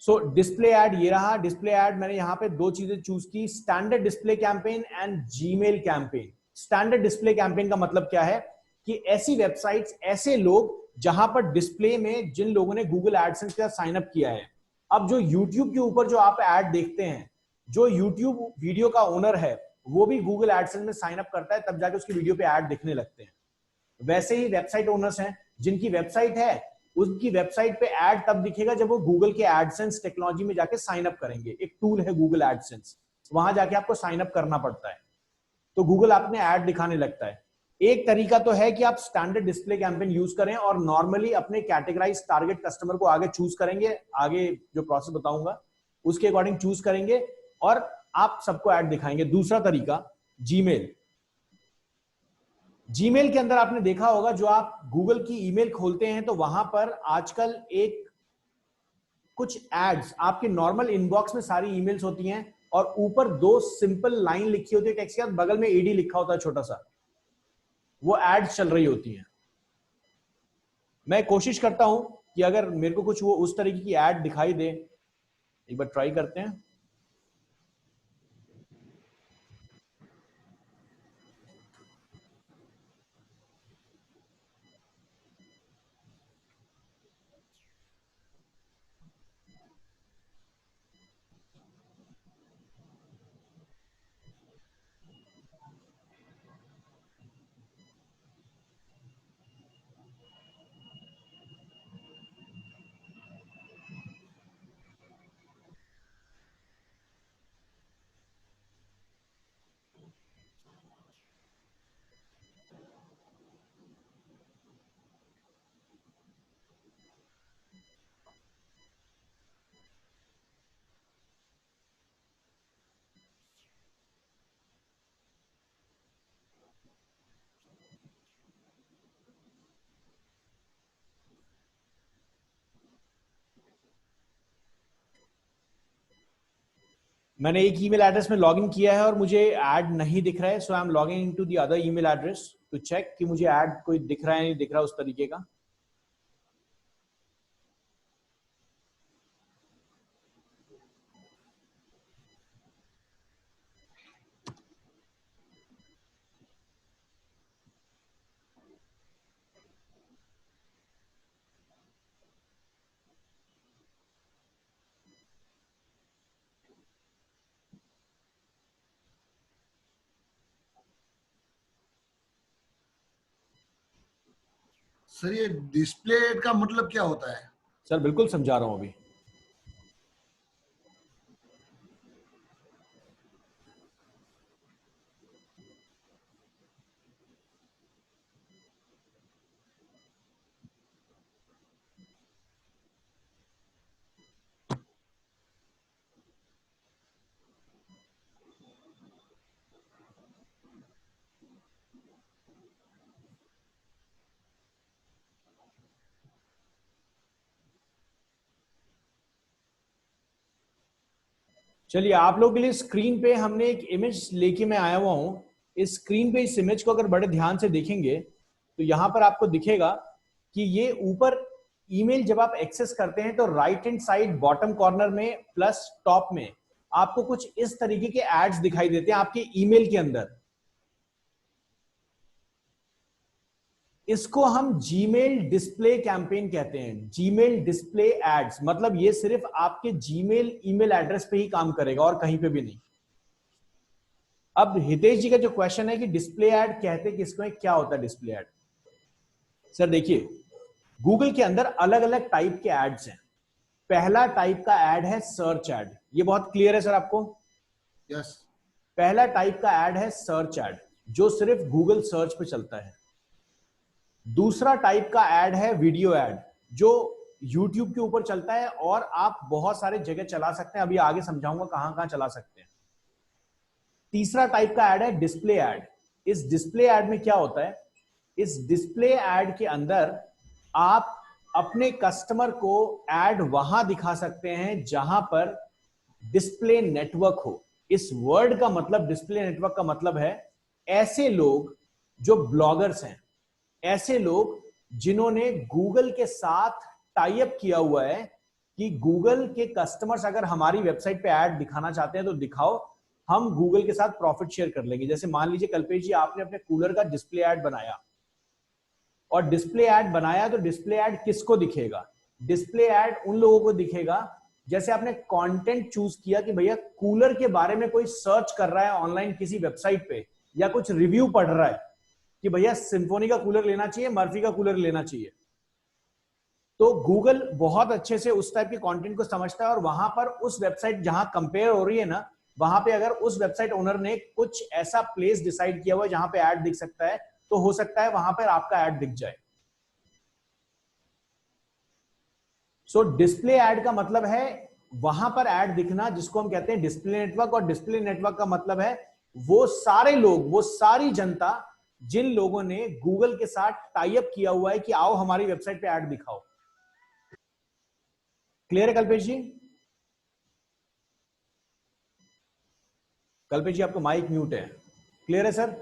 सो डिस्प्ले ऐड ये रहा। डिस्प्ले ऐड मैंने यहां पे 2 चीजें चूज की, standard display campaign and Gmail campaign. Standard display campaign का मतलब क्या है कि ऐसी वेबसाइट्स, ऐसे लोग जहां पर डिस्प्ले में जिन लोगों ने गूगल एडसेंस के साथ साइन अप किया है, अब जो यूट्यूब के ऊपर जो आप ऐड देखते हैं, जो यूट्यूब वीडियो का ओनर है वो भी गूगल एडसेंस में साइन अप करता है, तब जाके उसकी वीडियो पे ऐड दिखने लगते हैं। वैसे ही वेबसाइट ओनर्स हैं, जिनकी वेबसाइट है उनकी वेबसाइट पे ऐड तब दिखेगा जब वो गूगल के एडसेंस टेक्नोलॉजी में जाके साइन अप करेंगे। एक टूल है गूगल एडसेंस, वहां जाके आपको साइन अप करना पड़ता है, तो गूगल आपने ऐड दिखाने लगता है। एक तरीका तो है कि आप स्टैंडर्ड डिस्प्ले कैंपेन यूज करें और नॉर्मली अपने कैटेगराइज टारगेट कस्टमर को आगे चूज करेंगे, आगे जो प्रोसेस बताऊंगा उसके अकॉर्डिंग चूज करेंगे और आप सबको ऐड दिखाएंगे। दूसरा तरीका जीमेल। जीमेल के अंदर आपने देखा होगा, जो आप गूगल की ईमेल खोलते हैं तो वहां पर आजकल एक कुछ एड्स, आपके नॉर्मल इनबॉक्स में सारी ईमेल्स होती हैं और ऊपर 2 सिंपल लाइन लिखी होती है टेक्स्ट के साथ, बगल में एडी लिखा होता है छोटा सा, वो एड्स चल रही होती हैं। मैं कोशिश करता हूं कि अगर मेरे को कुछ वो उस तरीके की ऐड दिखाई दे, एक बार ट्राई करते हैं। मैंने एक ईमेल एड्रेस में लॉगिन किया है और मुझे ऐड नहीं दिख रहा है, so I am logging into the other email address to check कि मुझे ऐड कोई दिख रहा है नहीं दिख रहा उस तरीके का। सर ये डिस्प्ले का मतलब क्या होता है? सर बिल्कुल समझा रहा हूं अभी। चलिए, आप लोगों के लिए स्क्रीन पे हमने एक इमेज लेके मैं आया हुआ हूं। इस स्क्रीन पे इस इमेज को अगर बड़े ध्यान से देखेंगे तो यहां पर आपको दिखेगा कि ये ऊपर ईमेल जब आप एक्सेस करते हैं तो right hand side bottom corner में प्लस टॉप में आपको कुछ इस तरीके के एड्स दिखाई देते हैं आपके ईमेल के अंदर। इसको हम जीमेल डिस्प्ले कैंपेन कहते हैं। जीमेल डिस्प्ले एड्स मतलब ये सिर्फ आपके जीमेल ईमेल एड्रेस पे ही काम करेगा और कहीं पे भी नहीं। अब हितेश जी का जो क्वेश्चन है कि डिस्प्ले एड कहते किसको है, क्या होता है डिस्प्ले एड? सर देखिए, गूगल के अंदर अलग अलग टाइप के एड्स हैं। पहला टाइप का एड है सर्च एड। ये बहुत क्लियर है सर आपको? यस। पहला टाइप का एड है सर्च एड, जो सिर्फ गूगल सर्च पे चलता है। दूसरा टाइप का ऐड है वीडियो ऐड, जो YouTube के ऊपर चलता है और आप बहुत सारे जगह चला सकते हैं। अभी आगे समझाऊंगा कहां कहां चला सकते हैं। तीसरा टाइप का ऐड है डिस्प्ले ऐड। इस डिस्प्ले ऐड में क्या होता है? इस डिस्प्ले ऐड के अंदर आप अपने कस्टमर को ऐड वहां दिखा सकते हैं जहां पर डिस्प्ले नेटवर्क हो। इस वर्ड का मतलब, डिस्प्ले नेटवर्क का मतलब है ऐसे लोग जो ब्लॉगर्स हैं, ऐसे लोग जिन्होंने गूगल के साथ टाई अप किया हुआ है कि गूगल के कस्टमर्स अगर हमारी वेबसाइट पे ऐड दिखाना चाहते हैं तो दिखाओ, हम गूगल के साथ प्रॉफिट शेयर कर लेंगे। जैसे मान लीजिए कल्पेश जी, आपने अपने कूलर का डिस्प्ले ऐड बनाया और डिस्प्ले ऐड बनाया तो डिस्प्ले ऐड किसको दिखेगा? डिस्प्ले ऐड उन लोगों को दिखेगा, जैसे आपने कंटेंट चूज किया कि भैया कूलर के बारे में कोई सर्च कर रहा है ऑनलाइन किसी वेबसाइट पे, या कुछ रिव्यू पढ़ रहा है कि भैया सिम्फोनी का कूलर लेना चाहिए, मर्फी का कूलर लेना चाहिए। तो गूगल बहुत अच्छे से उस टाइप के कंटेंट को समझता है, और वहां पर उस वेबसाइट जहां कंपेयर हो रही है ना, वहां पे अगर उस वेबसाइट ओनर ने कुछ ऐसा प्लेस डिसाइड किया हुआ है जहां पे ऐड दिख सकता है, तो हो सकता है वहां पर आपका ऐड दिख जाए। सो डिस्प्ले ऐड का मतलब है वहां पर ऐड दिखना, जिसको हम कहते हैं डिस्प्ले नेटवर्क। और डिस्प्ले नेटवर्क का मतलब है वो सारे लोग, वो सारी जनता जिन लोगों ने गूगल के साथ टाई अप किया हुआ है कि आओ हमारी वेबसाइट पे ऐड दिखाओ। क्लियर है कल्पेश जी? कल्पेश जी आपका माइक म्यूट है। क्लियर है सर?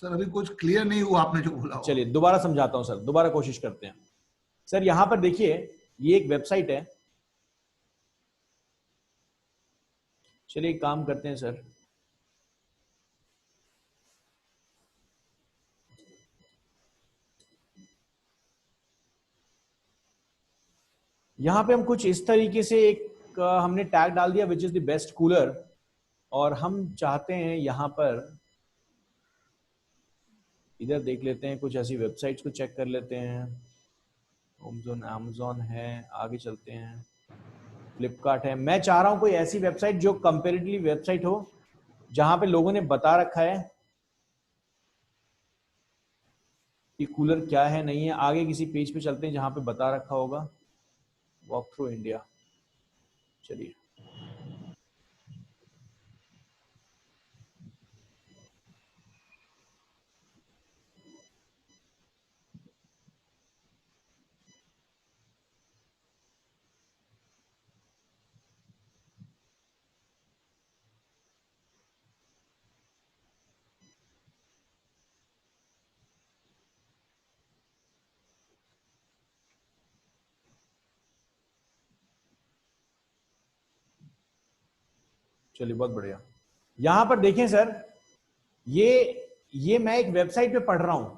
सर अभी कुछ क्लियर नहीं हुआ आपने जो बोला। चलिए दोबारा समझाता हूं सर, दोबारा कोशिश करते हैं। सर यहां पर देखिए, ये एक वेबसाइट है। चलिए एक काम करते हैं सर, यहां पे हम कुछ इस तरीके से एक हमने टैग डाल दिया which is the best cooler, और हम चाहते हैं यहां पर इधर देख लेते हैं, कुछ ऐसी वेबसाइट्स को चेक कर लेते हैं। होमजोन, अमेज़न है, आगे चलते हैं, फ्लिपकार्ट है। मैं चाह रहा हूं कोई ऐसी वेबसाइट जो कंपैरेटिवली वेबसाइट हो, जहां पे लोगों ने बता रखा है कि कूलर क्या है नहीं है। आगे किसी पेज पे चलते हैं जहां पे बता रखा होगा, वॉक थ्रू इंडिया। चलिए चलिए बहुत बढ़िया। यहां पर देखें सर, ये मैं एक वेबसाइट पे पढ़ रहा हूं।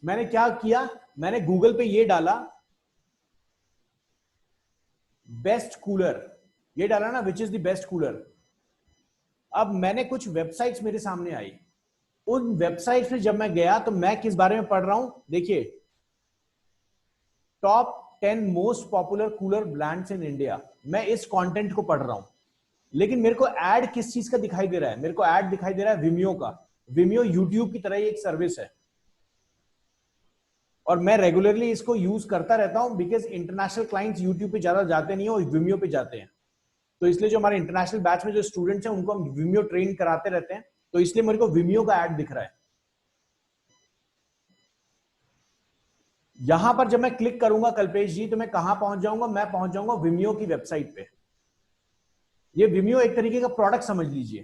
मैंने क्या किया, मैंने गूगल पे ये डाला बेस्ट कूलर, ये डाला ना which is the best cooler. अब मैंने कुछ वेबसाइट्स मेरे सामने आई, उन वेबसाइट्स पे जब मैं गया तो मैं किस बारे में पढ़ रहा हूं, देखिए top 10 most popular cooler brands in India. मैं इस कंटेंट को पढ़ रहा हूं, लेकिन मेरे को ऐड किस चीज का दिखाई दे रहा है? मेरे को ऐड दिखाई दे रहा है विमियो का। विमियो यूट्यूब की तरह ही एक सर्विस है, और मैं रेगुलरली इसको यूज करता रहता हूं, बिकॉज इंटरनेशनल क्लाइंट्स यूट्यूब पे ज्यादा जाते नहीं है और विमियो पे जाते हैं। तो इसलिए जो हमारे इंटरनेशनल बैच में जो स्टूडेंट्स हैं उनको हम विमियो ट्रेन कराते रहते हैं, तो इसलिए मेरे को विमियो का ऐड दिख रहा है। यहां पर जब मैं क्लिक करूंगा कल्पेश जी, तो मैं कहां पहुंच जाऊंगा? मैं पहुंच जाऊंगा विमियो की वेबसाइट पे। ये विमियो एक तरीके का प्रोडक्ट समझ लीजिए।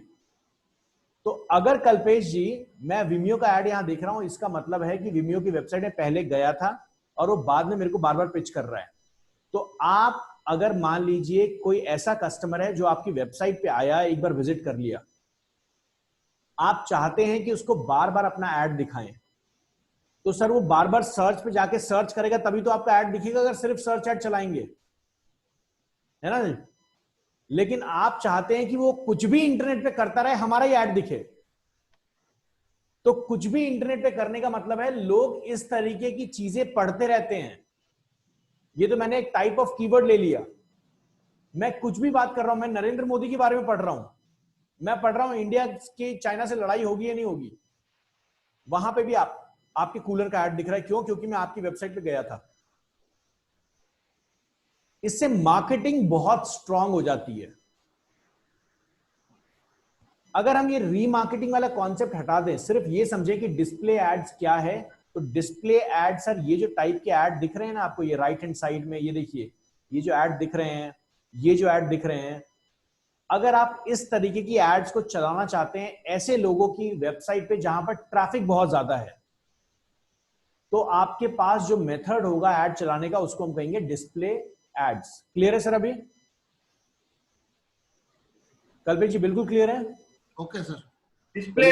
तो अगर कल्पेश जी मैं विमियो का ऐड यहां देख रहा हूं, इसका मतलब है कि विमियो की वेबसाइट में पहले गया था और वो बाद में मेरे को बार बार पिच कर रहा है। तो आप अगर मान लीजिए कोई ऐसा कस्टमर है जो आपकी वेबसाइट पे आया, एक बार विजिट कर लिया, आप चाहते हैं कि उसको बार बार अपना ऐड दिखाएं, तो सर वो बार बार सर्च पे जाके सर्च करेगा तभी तो आपका ऐड दिखेगा, अगर सिर्फ सर्च ऐड चलाएंगे, है ना। लेकिन आप चाहते हैं कि वो कुछ भी इंटरनेट पे करता रहे, हमारा ही ऐड दिखे। तो कुछ भी इंटरनेट पे करने का मतलब है लोग इस तरीके की चीजें पढ़ते रहते हैं। ये तो मैंने एक टाइप ऑफ कीवर्ड ले लिया। मैं कुछ भी बात कर रहा हूं, मैं नरेंद्र मोदी के बारे में पढ़ रहा हूं, मैं पढ़ रहा हूं इंडिया की चाइना से लड़ाई होगी या नहीं होगी, वहां पे भी आपके कूलर का ऐड दिख रहा है। क्यों? क्योंकि मैं आपकी वेबसाइट पे गया था। इससे मार्केटिंग बहुत स्ट्रांग हो जाती है। अगर हम ये रीमार्केटिंग वाला कॉन्सेप्ट हटा दें, सिर्फ ये समझे कि डिस्प्ले एड्स क्या है, तो डिस्प्ले एड सर ये जो टाइप के ऐड दिख रहे हैं ना आपको, ये राइट हैंड साइड में ये देखिए, ये जो ऐड दिख रहे हैं, ये जो ऐड दिख रहे हैं, अगर आप इस तरीके की एड्स को चलाना चाहते हैं ऐसे लोगों की वेबसाइट पे जहां पर ट्रैफिक बहुत ज्यादा है, तो आपके पास जो मेथड होगा ऐड चलाने का उसको हम कहेंगे डिस्प्ले एड्स। क्लियर है सर? अभी कल्पेश जी बिल्कुल क्लियर है? Okay sir. डिस्प्ले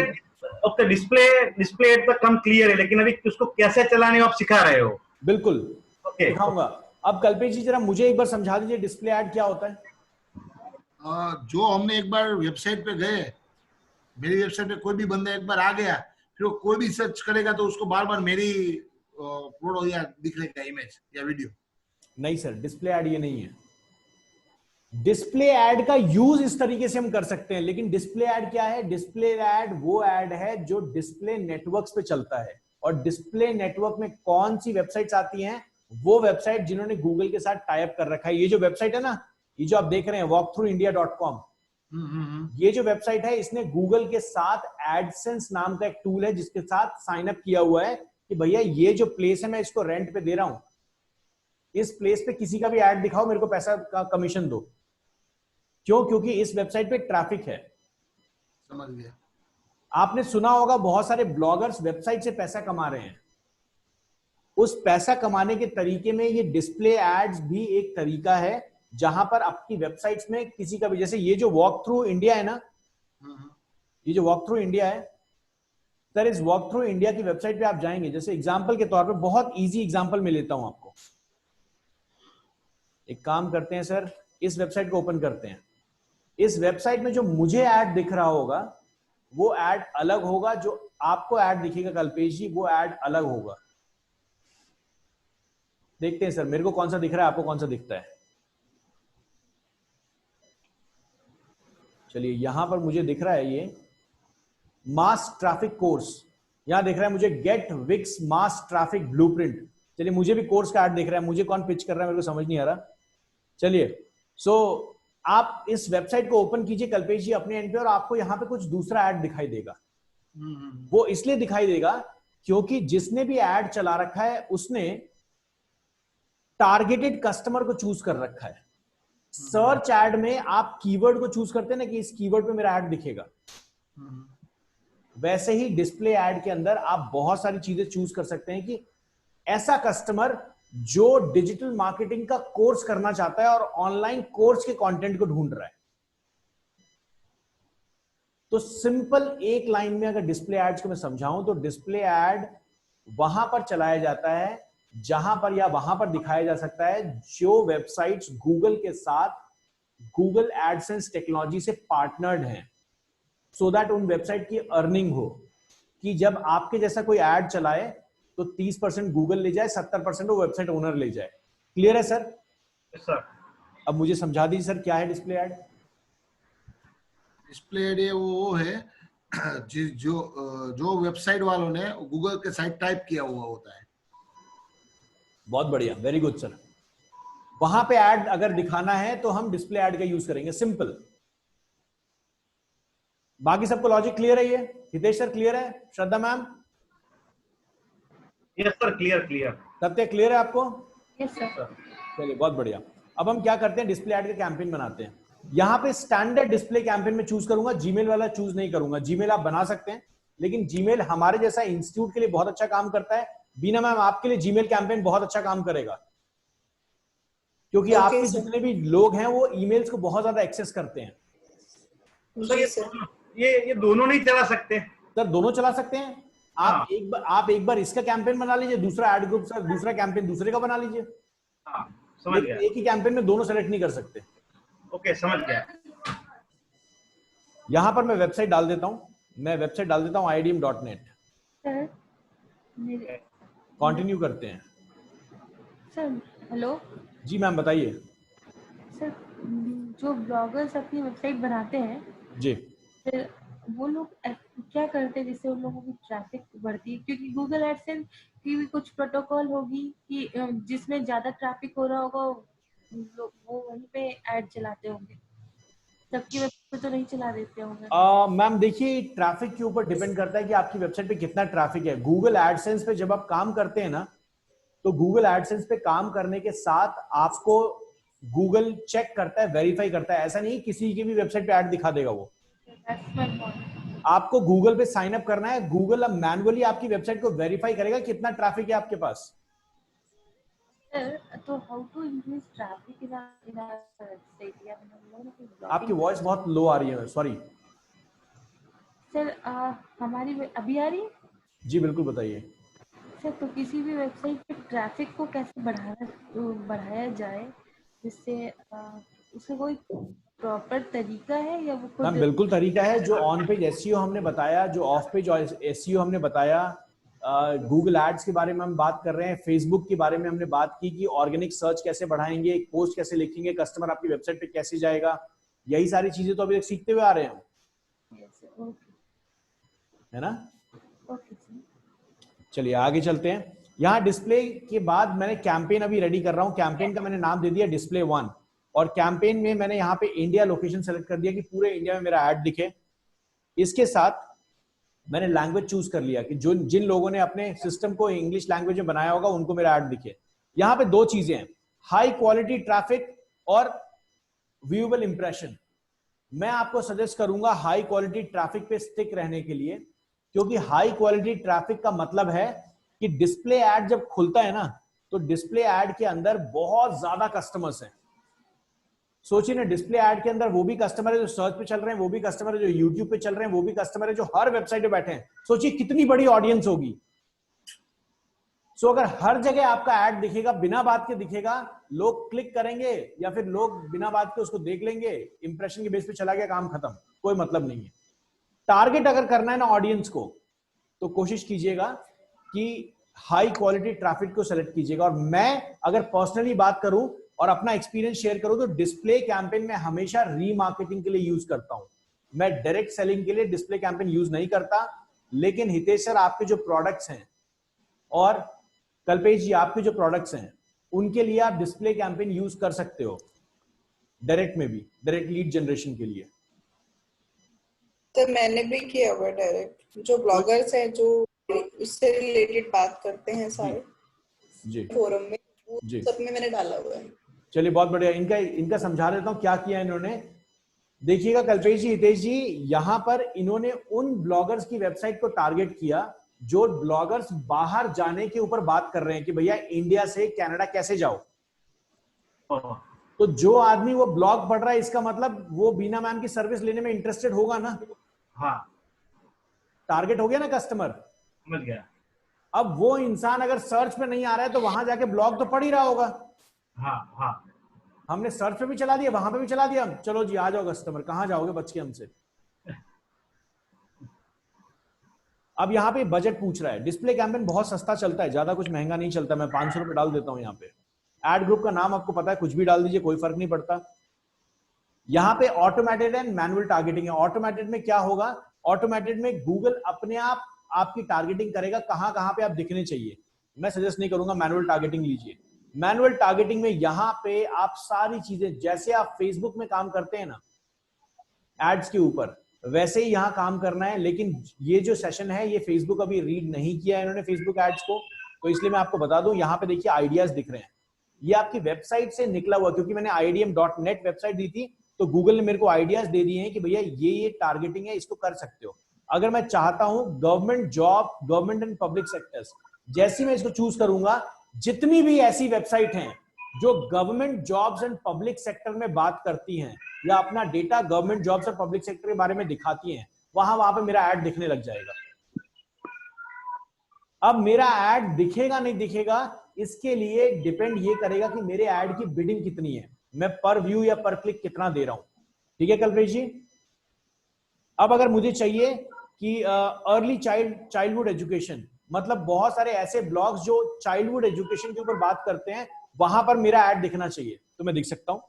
एड तक कम क्लियर है, लेकिन अभी उसको कैसे चलाने आप सिखा रहे हो। बिल्कुल ओके दिखाऊंगा। अब कल्पेश जी जरा मुझे एक बार समझा दीजिए डिस्प्ले ऐड क्या होता है। जो हमने एक बार वेबसाइट पे गए, मेरी वेबसाइट पे कोई भी बंदा एक बार आ गया, फिर वो कोई भी सर्च करेगा तो उसको बार बार मेरी प्रोडक्ट या दिखेगा इमेज या वीडियो। नहीं सर, डिस्प्ले ऐड ये नहीं है। डिस्प्ले ऐड का यूज इस तरीके से हम कर सकते हैं, लेकिन डिस्प्ले ऐड क्या है? डिस्प्ले ऐड वो ऐड है जो डिस्प्ले नेटवर्क्स पे चलता है। और डिस्प्ले नेटवर्क में कौन सी वेबसाइट्स आती हैं? वो वेबसाइट जिन्होंने गूगल के साथ टाई अप कर रखा है। ये जो वेबसाइट है ना, ये जो आप देख रहे हैं walkthroughIndia.com, ये जो वेबसाइट है इसने गूगल के साथ एडसेंस नाम का एक टूल है जिसके साथ साइन अप किया हुआ है कि भैया ये जो प्लेस है मैं इसको रेंट पे दे रहा हूं, इस प्लेस पे किसी का भी ऐड दिखाओ, मेरे को पैसा का कमीशन दो। क्यों? क्योंकि इस वेबसाइट पे ट्रैफिक है। समझ गया। आपने सुना होगा बहुत सारे ब्लॉगर्स वेबसाइट से पैसा कमा रहे हैं। उस पैसा कमाने के तरीके में ये डिस्प्ले एड्स भी एक तरीका है, जहां पर आपकी वेबसाइट्स में किसी का भी, जैसे ये जो वॉक थ्रू इंडिया है ना, ये जो वॉक थ्रू इंडिया है सर, इस वॉक थ्रू इंडिया की वेबसाइट पे आप जाएंगे, जैसे एग्जांपल के तौर पे, बहुत इजी एग्जांपल मैं लेता हूं आपको। एक काम करते हैं सर, इस वेबसाइट को ओपन करते हैं। इस वेबसाइट में जो मुझे ऐड दिख रहा होगा वो ऐड अलग होगा, जो आपको ऐड दिखेगा कल्पेश जी वो ऐड अलग होगा। देखते हैं सर मेरे को कौन सा दिख रहा है, आपको कौन सा दिखता है। चलिए यहां पर मुझे दिख रहा है ये मास ट्रैफिक कोर्स, यहां दिख रहा है मुझे गेट विक्स मास ट्रैफिक ब्लूप्रिंट। चलिए मुझे भी कोर्स का ऐड दिख रहा है, मुझे कौन पिच कर रहा है मेरे को समझ नहीं आ रहा। चलिए आप इस वेबसाइट को ओपन कीजिए कल्पेश जी अपने एंड पे, और आपको यहां पे कुछ दूसरा ऐड दिखाई देगा। वो इसलिए दिखाई देगा क्योंकि जिसने भी ऐड चला रखा है उसने टारगेटेड कस्टमर को चूज कर रखा है। सर्च ऐड में आप कीवर्ड को चूज करते हैं ना कि इस कीवर्ड पे मेरा ऐड दिखेगा, वैसे ही डिस्प्ले ऐड के अंदर आप बहुत सारी चीजें चूज कर सकते हैं कि ऐसा कस्टमर जो डिजिटल मार्केटिंग का कोर्स करना चाहता है और ऑनलाइन कोर्स के कंटेंट को ढूंढ रहा है। तो सिंपल एक लाइन में अगर डिस्प्ले एड्स को मैं समझाऊं तो डिस्प्ले ऐड वहां पर चलाया जाता है जहां पर या वहां पर दिखाया जा सकता है जो वेबसाइट्स गूगल के साथ गूगल एडसेंस टेक्नोलॉजी से पार्टनर्ड हैं, सो दैट उन वेबसाइट की अर्निंग हो, कि जब आपके जैसा कोई ऐड चलाए तो 30% गूगल ले जाए, 70% वो वेबसाइट ओनर ले जाए। क्लियर है सर? सर अब मुझे समझा दीजिए सर क्या है डिस्प्ले ऐड। डिस्प्ले ऐड वो है जो वेबसाइट वालों ने गूगल के साथ टाइप किया हुआ होता है। बहुत बढ़िया, वेरी गुड सर। वहां पे ऐड अगर दिखाना है तो हम डिस्प्ले ऐड का यूज करेंगे, सिंपल। बाकी सबको लॉजिक क्लियर है? ये हितेश सर क्लियर है? Shraddha ma'am? Yes sir, clear clear. Satya clear है आपको? Yes sir. चलिए बहुत बढ़िया। अब हम क्या करते हैं, डिस्प्ले ऐड का कैंपेन बनाते हैं। यहाँ पे स्टैंडर्ड डिस्प्ले कैंपेन में चूज करूंगा, जीमेल वाला चूज नहीं करूंगा। जीमेल आप बना सकते हैं, लेकिन जीमेल हमारे जैसा इंस्टीट्यूट के लिए बहुत अच्छा काम करता है। बीना मैम आपके लिए जीमेल कैंपेन बहुत अच्छा काम करेगा, क्योंकि आपके जितने भी लोग हैं वो ईमेल्स को बहुत ज्यादा एक्सेस करते हैं। ये दोनों नहीं चला सकते सर? दोनों चला सकते हैं। आप एक बार इसका कैंपेन बना लीजिए, दूसरा एड ग्रुप सर दूसरा कैंपेन दूसरे का बना लीजिए। समझ गया। एक ही कैंपेन में दोनों सेलेक्ट नहीं कर सकते। ओके समझ गया। यहां पर मैं वेबसाइट डाल देता हूं, idm.net। सर मेरे कंटिन्यू करते हैं। सर हेलो जी मैम बताइए। सर, जो ब्लॉगर्स अपनी वेबसाइट बनाते हैं जी फिर वो लोग क्या करते हैं जिससे उन लोगों की ट्रैफिक बढ़ती है? क्योंकि गूगल एडसेंस की भी कुछ प्रोटोकॉल होगी कि जिसमें ज्यादा ट्रैफिक हो रहा होगा वो वहीं पे ऐड चलाते होंगे, सबकी वेबसाइट पे तो नहीं चला देते होंगे। मैम देखिए, ट्रैफिक के ऊपर डिपेंड करता है कि आपकी वेबसाइट पे कितना ट्रैफिक है। गूगल एडसेंस पे जब आप काम करते हैं ना, तो गूगल एडसेंस पे काम करने के साथ आपको गूगल चेक करता है, वेरीफाई करता है। ऐसा नहीं किसी की भी वेबसाइट पे ऐड दिखा देगा वो। आपको गूगल पे साइन अप करना है, गूगल अब मैनुअली आपकी वेबसाइट को वेरीफाई करेगा कितना ट्रैफिक है आपके पास। तो how to increase traffic in our website? या आपकी वॉइस बहुत लो आ रही है, सॉरी सर। हमारी अभी आ रही है? जी बिल्कुल बताइए। अच्छा, तो किसी भी वेबसाइट पे ट्रैफिक को कैसे बढ़ाया जाए, जिससे उसका कोई प्रॉपर तरीका है या वो हाँ खुद? बिल्कुल तरीका है। जो ऑन पेज एसईओ हमने बताया, जो ऑफ पेज एसईओ हमने बताया, गूगल एड्स के बारे में हम बात कर रहे हैं, फेसबुक के बारे में हमने बात की कि ऑर्गेनिक सर्च कैसे बढ़ाएंगे, एक पोस्ट कैसे लिखेंगे, कस्टमर आपकी वेबसाइट पे कैसे जाएगा, यही सारी चीजें तो अभी तक सीखते हुए आ रहे हैं हम, ओके है ना। Okay sir. चलिए आगे चलते हैं। यहाँ डिस्प्ले के बाद मैंने कैंपेन अभी रेडी कर रहा हूँ। कैंपेन का मैंने नाम दे दिया डिस्प्ले 1, और कैंपेन में मैंने यहाँ पे इंडिया लोकेशन सेलेक्ट कर दिया कि पूरे इंडिया में मेरा ऐड दिखे। इसके साथ मैंने लैंग्वेज चूज कर लिया कि जो जिन लोगों ने अपने सिस्टम को इंग्लिश लैंग्वेज में बनाया होगा उनको मेरा ऐड दिखे। यहाँ पे दो चीजें हैं, हाई क्वालिटी ट्रैफिक और व्यूएबल इंप्रेशन। मैं आपको सजेस्ट करूंगा हाई क्वालिटी ट्रैफिक पे स्टिक रहने के लिए, क्योंकि हाई क्वालिटी ट्रैफिक का मतलब है कि डिस्प्ले ऐड जब खुलता है ना, तो डिस्प्ले ऐड के अंदर बहुत ज्यादा कस्टमर्स हैं। सोचिए ना, डिस्प्ले ऐड के अंदर वो भी कस्टमर है जो सर्च पे चल रहे हैं, वो भी कस्टमर है जो यूट्यूब पे चल रहे हैं, वो भी कस्टमर है जो हर वेबसाइट पे बैठे हैं। सोचिए कितनी बड़ी ऑडियंस होगी। सो अगर हर जगह आपका ऐड दिखेगा, बिना बात के दिखेगा, लोग क्लिक करेंगे या फिर लोग बिना बात के उसको देख लेंगे, इंप्रेशन के बेस पे चला गया, काम खत्म, कोई मतलब नहीं है। टारगेट अगर करना है ना ऑडियंस को, तो कोशिश कीजिएगा कि हाई क्वालिटी ट्रैफिक को सेलेक्ट कीजिएगा। और मैं अगर पर्सनली बात करूं और अपना एक्सपीरियंस शेयर करूं, तो डिस्प्ले कैंपेन में हमेशा रीमार्केटिंग के लिए यूज करता हूं। मैं डायरेक्ट सेलिंग के लिए डिस्प्ले कैंपेन यूज नहीं करता। लेकिन हितेश सर, आपके जो प्रोडक्ट्स हैं और कल्पेश जी आपके जो प्रोडक्ट्स हैं, उनके लिए आप डिस्प्ले कैंपेन यूज कर सकते हो, डायरेक्ट में भी, डायरेक्ट लीड जनरेशन के लिए। तो मैंने भी किया हुआ डायरेक्ट, जो ब्लॉगर्स हैं जो उससे रिलेटेड बात करते हैं सारे जी फोरम में, वो जी, सब में मैंने डाला हुआ है। चलिए बहुत बढ़िया। इनका समझा देता हूं क्या किया इन्होंने। देखिएगा कल्पेश जी, हितेश जी, यहां पर इन्होंने उन ब्लॉगर्स की वेबसाइट को टारगेट किया जो ब्लॉगर्स बाहर जाने के ऊपर बात कर रहे हैं कि भैया इंडिया से कनाडा कैसे जाओ। तो जो आदमी वो ब्लॉग पढ़ रहा है, इसका मतलब वो बीना मैम की सर्विस लेने में इंटरेस्टेड होगा ना। हाँ, टारगेट हो गया ना कस्टमर। समझ गया। अब वो इंसान अगर सर्च पे नहीं आ रहा है तो वहां जाके ब्लॉग तो पढ़ ही रहा होगा। हाँ हाँ, हमने सर्च पे भी चला दिया, वहां पे भी चला दिया, चलो जी आ जाओ कस्टमर, कहां जाओगे बच के हमसे। अब यहाँ पे बजट पूछ रहा है। डिस्प्ले कैंपेन बहुत सस्ता चलता है, ज्यादा कुछ महंगा नहीं चलता। मैं 500 रुपए डाल देता हूँ यहाँ पे। एड ग्रुप का नाम आपको पता है, कुछ भी डाल दीजिए, कोई फर्क नहीं पड़ता। यहाँ पे ऑटोमेटेड एंड मैनुअल टारगेटिंग है। ऑटोमेटेड में क्या होगा, ऑटोमेटेड में गूगल अपने आप आपकी टारगेटिंग करेगा कहां कहां पे आप दिखने चाहिए। मैं सजेस्ट नहीं करूंगा मैनुअल टारगेटिंग लीजिए। मैनुअल टारगेटिंग में यहां पे आप सारी चीजें, जैसे आप फेसबुक में काम करते हैं ना एड्स के ऊपर, वैसे ही यहां काम करना है। लेकिन ये जो सेशन है, ये फेसबुक अभी रीड नहीं किया है इन्होंने फेसबुक एड्स को, तो इसलिए मैं आपको बता दूं। यहां पे देखिए आइडियाज दिख रहे हैं, ये आपकी वेबसाइट से निकला हुआ, क्योंकि मैंने idm.net वेबसाइट दी थी, तो गूगल ने मेरे को आइडियाज दे दिए हैं कि भैया ये टारगेटिंग है, इसको कर सकते हो। अगर मैं चाहता हूं government job, government and public sectors, जैसी मैं इसको चूज करूंगा, जितनी भी ऐसी वेबसाइट हैं जो government jobs and public sector में बात करती हैं या अपना डेटा गवर्नमेंट जॉब्स और पब्लिक सेक्टर के बारे में दिखाती हैं, वहां पे मेरा ऐड दिखने लग जाएगा। अब मेरा ऐड दिखेगा नहीं दिखेगा, इसके लिए डिपेंड ये करेगा कि मेरे ऐड की बिडिंग कितनी है, मैं पर व्यू या पर क्लिक कितना दे रहा हूं। ठीक है कल्पेश जी। अब अगर मुझे चाहिए कि अर्ली चाइल्डहुड एजुकेशन, मतलब बहुत सारे ऐसे ब्लॉग्स जो चाइल्डहुड एजुकेशन के ऊपर बात करते हैं, वहां पर मेरा ऐड दिखना चाहिए, तो मैं दिख सकता हूं।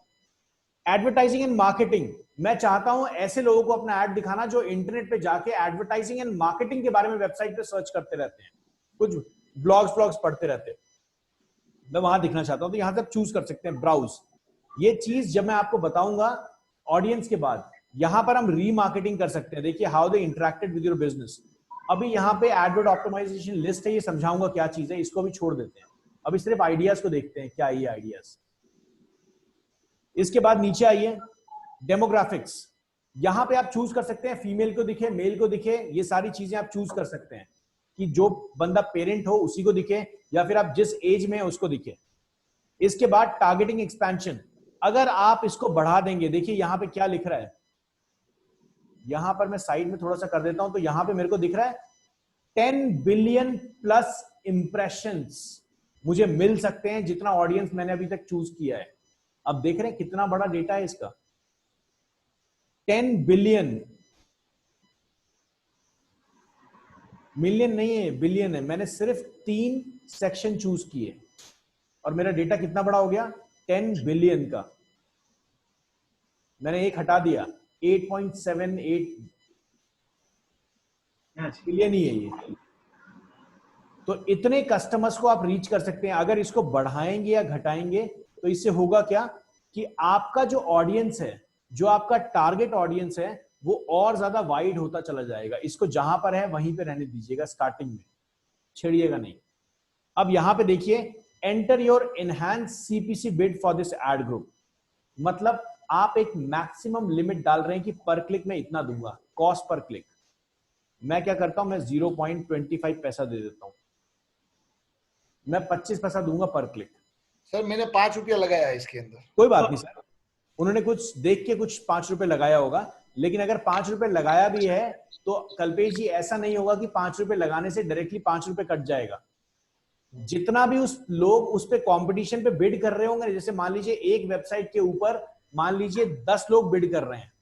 एडवर्टाइजिंग एंड मार्केटिंग, मैं चाहता हूं ऐसे लोगों को अपना ऐड दिखाना जो इंटरनेट पे जाके एडवर्टाइजिंग एंड मार्केटिंग के बारे में वेबसाइट पे सर्च करते रहते हैं, कुछ ब्लॉग्स पढ़ते रहते हैं, मैं वहां दिखना चाहता हूं। तो यहां से आप चूज कर सकते हैं ब्राउज। ये चीज जब मैं आपको बताऊंगा ऑडियंस के बाद, यहां पर हम रीमार्केटिंग कर सकते हैं। देखिए how they interacted with your business. अभी यहाँ पे एडवर्ड ऑप्टिमाइजेशन लिस्ट है, ये समझाऊंगा क्या चीज है, इसको भी छोड़ देते हैं। अभी सिर्फ आइडियाज को देखते हैं, क्या ये आइडियाज। इसके बाद नीचे आइए, डेमोग्राफिक्स। यहां पे आप चूज कर सकते हैं फीमेल को दिखे, मेल को दिखे, ये सारी चीजें आप चूज कर सकते हैं कि जो बंदा पेरेंट हो उसी को दिखे, या फिर आप जिस एज में है उसको दिखे। इसके बाद टारगेटिंग एक्सपेंशन, अगर आप इसको बढ़ा देंगे, देखिए यहां पे क्या लिख रहा है, यहां पर मैं साइड में थोड़ा सा कर देता हूं, तो यहां पे मेरे को दिख रहा है 10 बिलियन प्लस इंप्रेशंस मुझे मिल सकते हैं जितना ऑडियंस मैंने अभी तक चूज किया है। अब देख रहे हैं कितना बड़ा डेटा है इसका। 10 बिलियन, मिलियन नहीं है, बिलियन है। मैंने सिर्फ 3 सेक्शन चूज किए और मेरा डेटा कितना बड़ा हो गया, 10 बिलियन का। मैंने एक हटा दिया, 8.78 बिलियन ही है ये। तो इतने कस्टमर्स को आप रीच कर सकते हैं। अगर इसको बढ़ाएंगे या घटाएंगे तो इससे होगा क्या कि आपका जो ऑडियंस है, जो आपका टारगेट ऑडियंस है, वो और ज्यादा वाइड होता चला जाएगा। इसको जहां पर है वहीं पे रहने दीजिएगा, स्टार्टिंग में छेड़िएगा नहीं। अब यहां पे देखिए, enter your enhance CPC bid for this ad group. मतलब आप एक मैक्सिमम लिमिट डाल रहे हैं कि पर क्लिक में इतना दूंगा, कॉस्ट पर क्लिक। मैं क्या करता हूं, मैं 0.25 पैसा दे देता हूं, मैं 25 पैसा दूंगा पर क्लिक। सर मैंने 5 रुपया लगाया है इसके अंदर। कोई बात नहीं सर, उन्होंने कुछ देख के कुछ 5 रुपए लगाया होगा, लेकिन अगर 5 रुपए लगाया भी है तो कल्पेश जी ऐसा नहीं होगा कि 5 रुपए लगाने से डायरेक्टली 5 रुपए कट जाएगा। जितना भी उस लोग उस पे कंपटीशन पे बिड कर रहे होंगे, जैसे मान लीजिए एक वेबसाइट के ऊपर मान लीजिए 10 लोग बिड कर रहे हैं,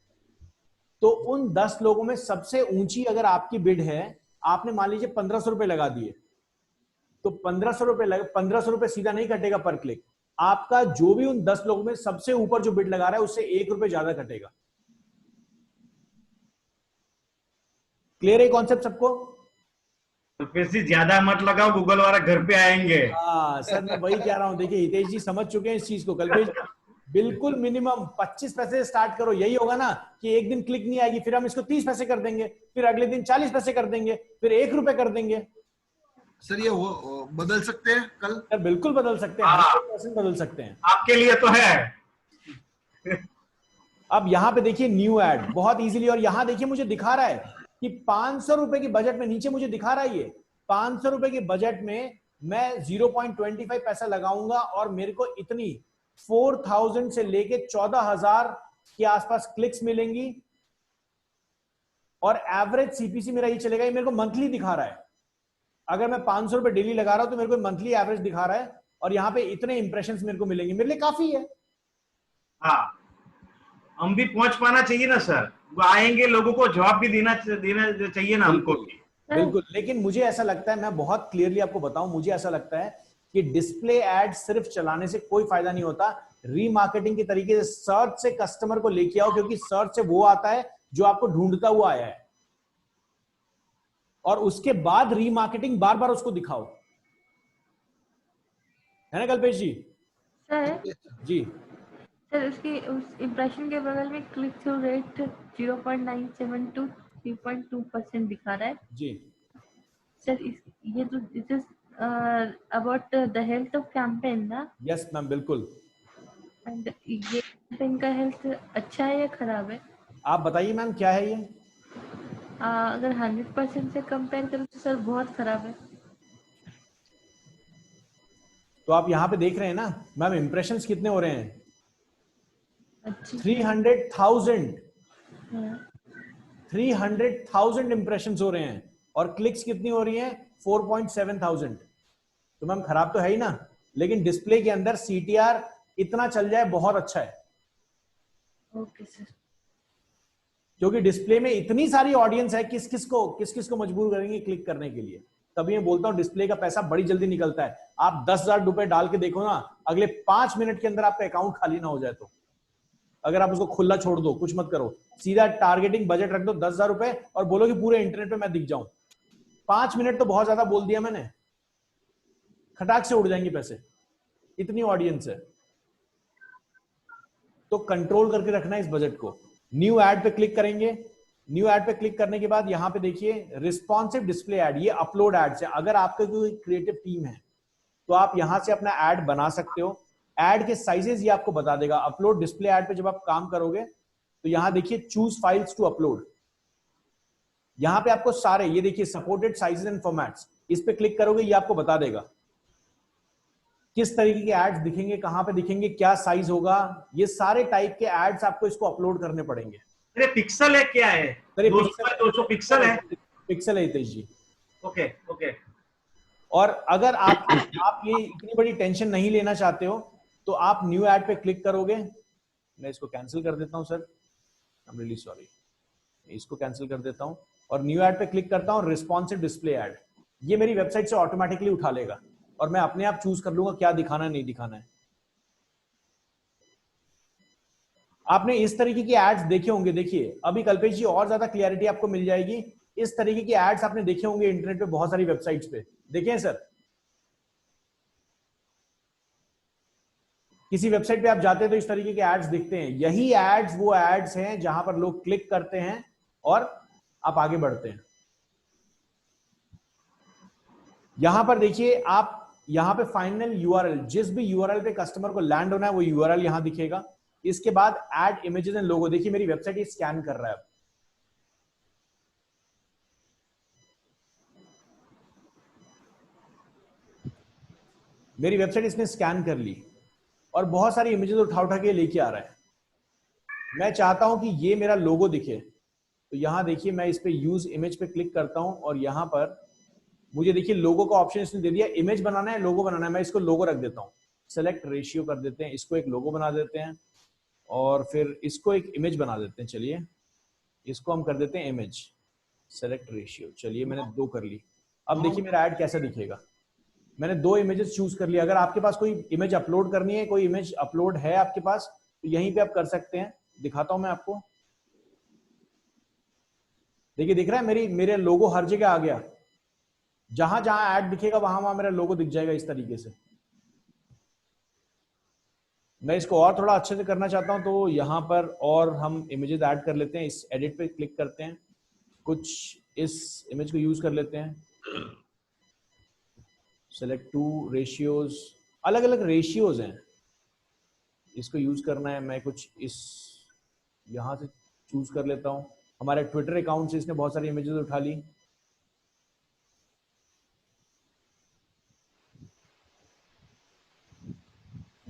तो उन 10 लोगों में सबसे ऊंची अगर आपकी बिड है, आपने मान लीजिए 1500 रुपए लगा दिए, तो 1500 रुपए सीधा नहीं कटेगा पर क्लिक। आपका जो भी उन 10 लोगों में सबसे ऊपर जो बिड लगा रहा है उससे 1 रुपए ज्यादा कटेगा। क्लियर है कॉन्सेप्ट सबको? तो पैसे ज्यादा मत लगाओ, गूगल वाला घर पे आएंगे। हाँ सर, मैं वही कह रहा हूं। देखिए हितेश जी समझ चुके हैं इस चीज को। कल्पेश बिल्कुल मिनिमम 25 पैसे से स्टार्ट करो। यही होगा ना कि एक दिन क्लिक नहीं आएगी, फिर हम इसको 30 पैसे कर देंगे, फिर अगले दिन 40 पैसे कर देंगे, फिर 1 रुपए कर देंगे। सर ये बदल सकते हैं कल? सर बिल्कुल बदल सकते हैं, 100% बदल सकते हैं। आपके लिए तो है। अब यहाँ पे देखिए न्यू एड बहुत इजीली, और यहाँ देखिए मुझे दिखा रहा है कि 500 रुपए की बजट में, नीचे मुझे दिखा रहा है ये 500 रुपए के बजट में मैं 0.25 पैसा लगाऊंगा और मेरे को इतनी 4000 से लेके 14000 के आसपास क्लिक्स मिलेंगी और एवरेज सीपीसी मेरा ये चलेगा। ये मेरे को मंथली दिखा रहा है। अगर मैं 500 रुपए डेली लगा रहा हूं तो मेरे को मंथली एवरेज दिखा रहा है और यहाँ पे इतने इंप्रेशंस मेरे को मिलेंगे। मेरे लिए काफी है। हाँ, हम भी पहुंच पाना चाहिए ना सर, वो आएंगे, लोगों को जवाब भी देना चाहिए ना हमको भी। बिल्कुल, लेकिन मुझे ऐसा लगता है, मैं बहुत क्लियरली आपको बताऊं, मुझे ऐसा लगता है कि डिस्प्ले एड सिर्फ चलाने से कोई फायदा नहीं होता। रीमार्केटिंग के तरीके से सर्च से कस्टमर को लेके आओ, क्योंकि सर्च से वो आता है जो आपको ढूंढता हुआ आया है, और उसके बाद रीमार्केटिंग बार बार उसको दिखाओ, है ना कल्पेश जी? सर जी सर, उसकी उस इम्प्रेशन के बगल में क्लिक थ्रू रेट 0.97 to 3.2% दिखा रहा है जी। सर। ये तो it is about the health of campaign ना? यस मैम, बिल्कुल। एंड ये कैंपेन का हेल्थ अच्छा है या खराब है? आप बताइए मैम क्या है ये? अगर 100% से कंपेयर करूँ तो सर बहुत खराब है। तो आप यहाँ पे देख रहे हैं ना मैम, इंप्रेशंस कितने हो रहे हैं? अच्छा। 300,000 हाँ। 300,000 इंप्रेशंस हो रहे हैं और क्लिक्स कितनी हो रही हैं? 4.7,000। तो मैम खराब तो है ही ना, लेकिन डिस्प्ले के अंदर CTR इतना चल जाए बहुत अच्छा है। Okay sir. क्योंकि डिस्प्ले में इतनी सारी ऑडियंस है, किस किस को मजबूर करेंगे क्लिक करने के लिए। तभी मैं बोलता हूं डिस्प्ले का पैसा बड़ी जल्दी निकलता है। आप 10,000 रुपए डाल के देखो ना, अगले 5 मिनट के अंदर आपका अकाउंट खाली ना हो जाए। तो अगर आप उसको खुला छोड़ दो, कुछ मत करो, सीधा टारगेटिंग बजट रख दो 10,000 रुपए और बोलो कि पूरे इंटरनेट पे मैं दिख जाऊं, 5 मिनट तो बहुत ज्यादा बोल दिया मैंने, खटाक से उड़ जाएंगे पैसे, इतनी ऑडियंस है। तो कंट्रोल करके रखना है इस बजट को। न्यू एड पे क्लिक करेंगे। न्यू एड पे क्लिक करने के बाद यहां पे देखिए रिस्पॉन्सिव डिस्प्ले एड, ये अपलोड एड्स है। अगर आपका कोई क्रिएटिव टीम है तो आप यहां से अपना एड बना सकते हो। एड के साइजेस ये आपको बता देगा। अपलोड डिस्प्ले एड पे जब आप काम करोगे तो यहां देखिए चूज फाइल्स टू अपलोड, यहां पे आपको सारे ये देखिए सपोर्टेड साइजेस एंड फॉर्मेट्स, इस पे क्लिक करोगे ये आपको बता देगा किस तरीके के एड्स दिखेंगे, कहां पे दिखेंगे, क्या साइज होगा। ये सारे टाइप के एड्स आपको इसको अपलोड करने पड़ेंगे। अरे पिक्सल है क्या है? 200 by 200 पिक्सल है। पिक्सल है हितेश जी, ओके ओके। और अगर आप ये इतनी बड़ी टेंशन नहीं लेना चाहते हो तो आप न्यू ऐड पे क्लिक करोगे। मैं इसको कैंसिल कर देता हूं sir, I am really sorry, इसको कैंसिल कर देता हूं और न्यू ऐड पे क्लिक करता हूं, रिस्पॉन्सिव डिस्प्ले ऐड। ये मेरी वेबसाइट से ऑटोमेटिकली उठा लेगा और मैं अपने आप चूज कर लूंगा क्या दिखाना है नहीं दिखाना है। आपने इस तरीके की एड्स देखे होंगे, देखिए अभी कल्पेश जी और ज्यादा क्लियरिटी आपको मिल जाएगी। इस तरीके की एड्स आपने देखे होंगे इंटरनेट पे बहुत सारी वेबसाइट्स पे, देखे हैं सर? किसी वेबसाइट पे आप जाते हैं तो इस तरीके के एड्स दिखते हैं। यही एड्स वो एड्स हैं जहां पर लोग क्लिक करते हैं और आप आगे बढ़ते हैं। यहां पर देखिए, आप यहां पे फाइनल यूआरएल, जिस भी यूआरएल पे कस्टमर को लैंड होना है वो यूआरएल यहां दिखेगा। इसके बाद ऐड इमेजेस एंड लोगो, देखिए मेरी वेबसाइट ये स्कैन कर रहा है। अब मेरी वेबसाइट इसने स्कैन कर ली और बहुत सारी इमेजेस उठा उठा के लेके आ रहा है। मैं चाहता हूं कि ये मेरा लोगो दिखे, तो यहां देखिए मैं इस पे यूज इमेज पे क्लिक करता हूं और यहां पर मुझे देखिए लोगो का ऑप्शन इसने दे दिया। इमेज बनाना है, लोगो बनाना है, मैं इसको लोगो रख देता हूं। सेलेक्ट रेशियो कर देते हैं, इसको एक लोगो बना देते हैं और फिर इसको एक इमेज बना देते हैं। चलिए इसको हम कर देते हैं इमेज, सेलेक्ट रेशियो। चलिए मैंने 2 कर ली। अब देखिए मेरा ऐड कैसा दिखेगा। मैंने 2 इमेजेस चूज कर लिया। अगर आपके पास कोई इमेज अपलोड करनी है, कोई इमेज अपलोड है आपके पास, तो यहीं पे आप कर सकते हैं। दिखाता हूं मैं आपको, देखिए दिख रहा है मेरे लोगो हर जगह आ गया। जहां जहां ऐड दिखेगा वहां वहां मेरा लोगो दिख जाएगा इस तरीके से। मैं इसको और थोड़ा अच्छे से करना चाहता हूं तो यहां पर और हम इमेजेस ऐड कर लेते हैं। इस एडिट पे क्लिक करते हैं, कुछ इस इमेज को यूज कर लेते हैं। सेलेक्ट 2 रेशियोज, अलग अलग रेशियोज हैं, इसको यूज करना है। मैं कुछ इस यहां से चूज कर लेता हूं। हमारे ट्विटर अकाउंट से इसने बहुत सारी इमेजेस उठा ली।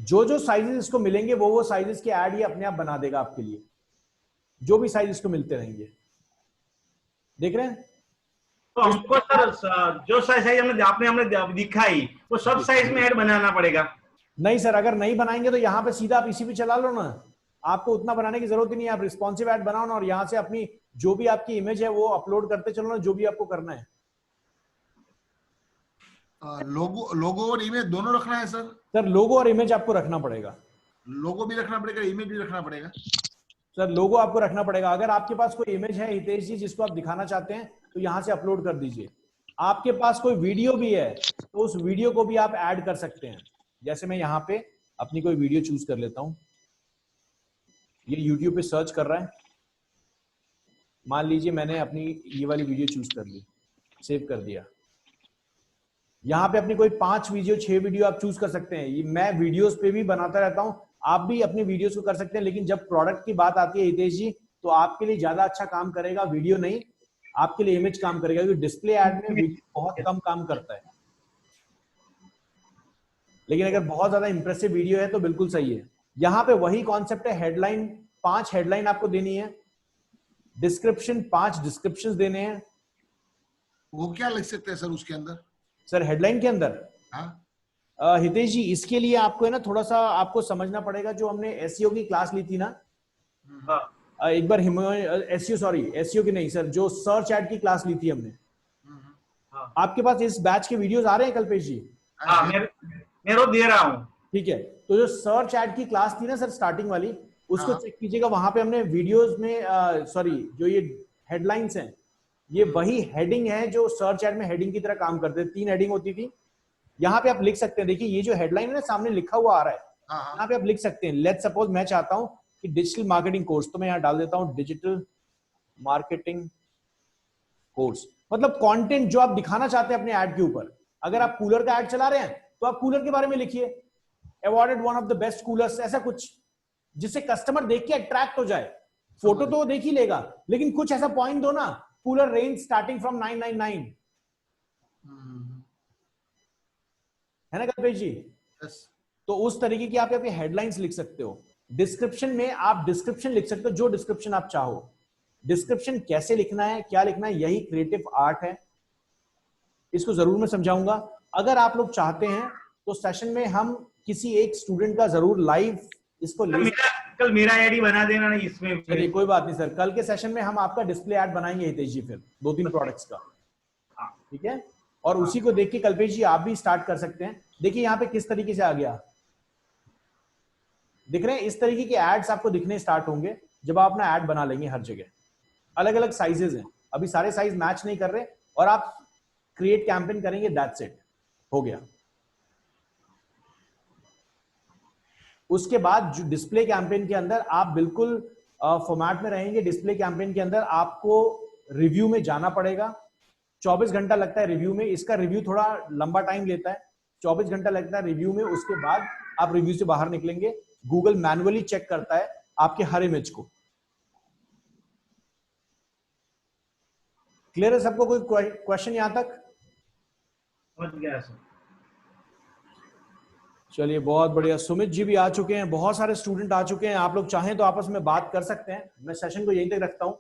जो जो साइजेस इसको मिलेंगे वो साइजेस के ऐड ये अपने आप बना देगा आपके लिए, जो भी साइज इसको मिलते रहेंगे। देख रहे हैं? तो हमको सर जो साइज हमने दिखाई वो सब साइज में ऐड बनाना पड़ेगा? नहीं सर, अगर नहीं बनाएंगे तो यहाँ पे सीधा आप इसी पे चला लो ना। आपको उतना बनाने की जरूरत ही नहीं है। आप रिस्पॉन्सिव ऐड बनाओ ना और यहाँ से अपनी जो भी आपकी इमेज है वो अपलोड करते चलो ना, जो भी आपको करना है। लोगो और इमेज दोनों रखना है सर? सर लोगो और इमेज आपको रखना पड़ेगा। लोगो भी रखना पड़ेगा, इमेज भी रखना पड़ेगा? सर लोगो आपको रखना पड़ेगा। अगर आपके पास कोई इमेज है हितेश जी जिसको आप दिखाना चाहते हैं तो यहाँ से अपलोड कर दीजिए। आपके पास कोई वीडियो भी है तो उस वीडियो को भी आप ऐड कर सकते हैं। जैसे मैं यहाँ पे अपनी कोई वीडियो चूज कर लेता हूँ, ये YouTube पे सर्च कर रहा है। मान लीजिए मैंने अपनी ये वाली वीडियो चूज कर ली, सेव कर दिया। यहाँ पे अपनी कोई 5 वीडियो 6 वीडियो आप चूज कर सकते हैं। ये मैं वीडियोस पे भी बनाता रहता हूँ, आप भी अपनी वीडियोस को कर सकते हैं। लेकिन जब प्रोडक्ट की बात आती है हितेश जी, तो आपके लिए ज्यादा अच्छा काम करेगा वीडियो नहीं, आपके लिए इमेज काम करेगा, क्योंकि डिस्प्ले ऐड में वीडियो बहुत कम काम करता है। लेकिन अगर बहुत ज्यादा इंप्रेसिव वीडियो है तो बिल्कुल सही है। यहाँ पे वही कॉन्सेप्ट है, हेडलाइन 5 हेडलाइन आपको देनी है, डिस्क्रिप्शन 5 डिस्क्रिप्शन देने हैं। वो क्या लिख सकते हैं सर उसके अंदर? सर हेडलाइन के अंदर? हाँ हितेश जी, इसके लिए आपको है ना थोड़ा सा आपको समझना पड़ेगा। जो हमने एसईओ की क्लास ली थी ना, एक बार एसईओ की नहीं सर, जो सर्च ऐड की क्लास ली थी हमने। आपके पास इस बैच के वीडियोस आ रहे हैं कल्पेश जी? हाँ, मैं दे रहा हूँ। ठीक है, तो जो सर्च ऐड की क्लास थी ना सर स्टार्टिंग वाली, उसको चेक कीजिएगा। वहां पे हमने वीडियोस में जो ये हेडलाइंस हैं, ये वही हेडिंग है जो सर्च ऐड में हेडिंग की तरह काम करते हैं। 3 हेडिंग होती थी। यहाँ पे आप लिख सकते हैं, देखिए ये जो हेडलाइन है ना सामने लिखा हुआ आ रहा है, यहाँ पे आप लिख सकते हैं। लेट्स सपोज मैं चाहता हूं कि डिजिटल मार्केटिंग कोर्स, तो मैं यहाँ डाल देता हूँ डिजिटल मार्केटिंग कोर्स। मतलब कंटेंट जो आप दिखाना चाहते हैं अपने ऐड के ऊपर। अगर आप कूलर का ऐड चला रहे हैं तो आप कूलर के बारे में लिखिए, awarded one of the best coolers, ऐसा कुछ जिससे कस्टमर देख के अट्रैक्ट हो जाए। फोटो तो वो देख ही लेगा, लेकिन कुछ ऐसा पॉइंट दो ना, कूलर रेंज स्टार्टिंग फ्रॉम 999, है ना कल्पेश जी? तो उस तरीके की आप यहाँ पे हेडलाइंस लिख सकते हो। डिस्क्रिप्शन में आप डिस्क्रिप्शन लिख सकते हो, जो डिस्क्रिप्शन आप चाहो। डिस्क्रिप्शन कैसे लिखना है, क्या लिखना है, यही क्रिएटिव आर्ट है। इसको जरूर मैं समझाऊंगा। अगर आप लोग चाहते हैं तो सेशन में हम किसी एक स्टूडेंट का जरूर लाइव इसको ले, कल मेरा आईडी बना देना ना इसमें। चलिए कोई बात नहीं सर, कल के सेशन में हम आपका डिस्प्ले ऐड बनाएंगे हितेश जी, फिर 2-3 प्रोडक्ट्स का, ठीक है। और उसी को देख के कल्पेश जी आप भी स्टार्ट कर सकते हैं। देखिए यहाँ पे किस तरीके से आ गया, दिख रहे हैं, इस तरीके के एड्स आपको दिखने स्टार्ट होंगे जब आप अपना एड बना लेंगे। हर जगह अलग अलग साइजेस हैं, अभी सारे साइज मैच नहीं कर रहे, और आप क्रिएट कैंपेन करेंगे, दैट्स इट, हो गया। उसके बाद जो डिस्प्ले कैंपेन के अंदर आप बिल्कुल फॉर्मेट में रहेंगे। डिस्प्ले कैंपेन के अंदर आपको रिव्यू में जाना पड़ेगा। 24 घंटा लगता है रिव्यू में, इसका रिव्यू थोड़ा लंबा टाइम लेता है, 24 घंटा लगता है रिव्यू में। उसके बाद आप रिव्यू से बाहर निकलेंगे। गूगल मैनुअली चेक करता है आपके हर इमेज को। क्लियर है सबको? कोई क्वेश्चन यहां तक? समझ गया सर। चलिए बहुत बढ़िया, सुमित जी भी आ चुके हैं, बहुत सारे स्टूडेंट आ चुके हैं। आप लोग चाहें तो आपस में बात कर सकते हैं। मैं सेशन को यहीं तक रखता हूं।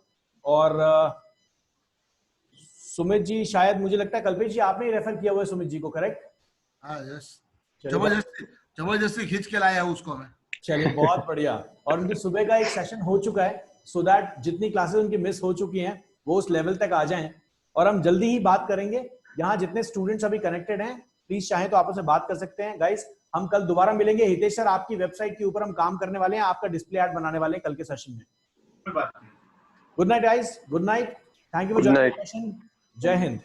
और सुमित जी, शायद मुझे लगता है कल्पेश जी आपने ही रेफर किया हुआ है सुमित जी को, करेक्ट? हाँ यस, जबरदस्ती खींच के लाया उसको मैं। चलिए बहुत बढ़िया। और उनकी सुबह का एक सेशन हो चुका है, सो दैट जितनी क्लासेस उनकी मिस हो चुकी हैं वो उस लेवल तक आ जाएं। और हम जल्दी ही बात करेंगे। यहाँ जितने स्टूडेंट्स अभी कनेक्टेड हैं, प्लीज चाहें तो आपस में बात कर सकते हैं। गाइस हम कल दोबारा मिलेंगे। हितेश सर आपकी वेबसाइट के ऊपर हम काम करने वाले हैं, आपका डिस्प्ले ऐड बनाने वाले हैं कल के सेशन में। Good night guys, good night, thank you for joining session. जय हिंद।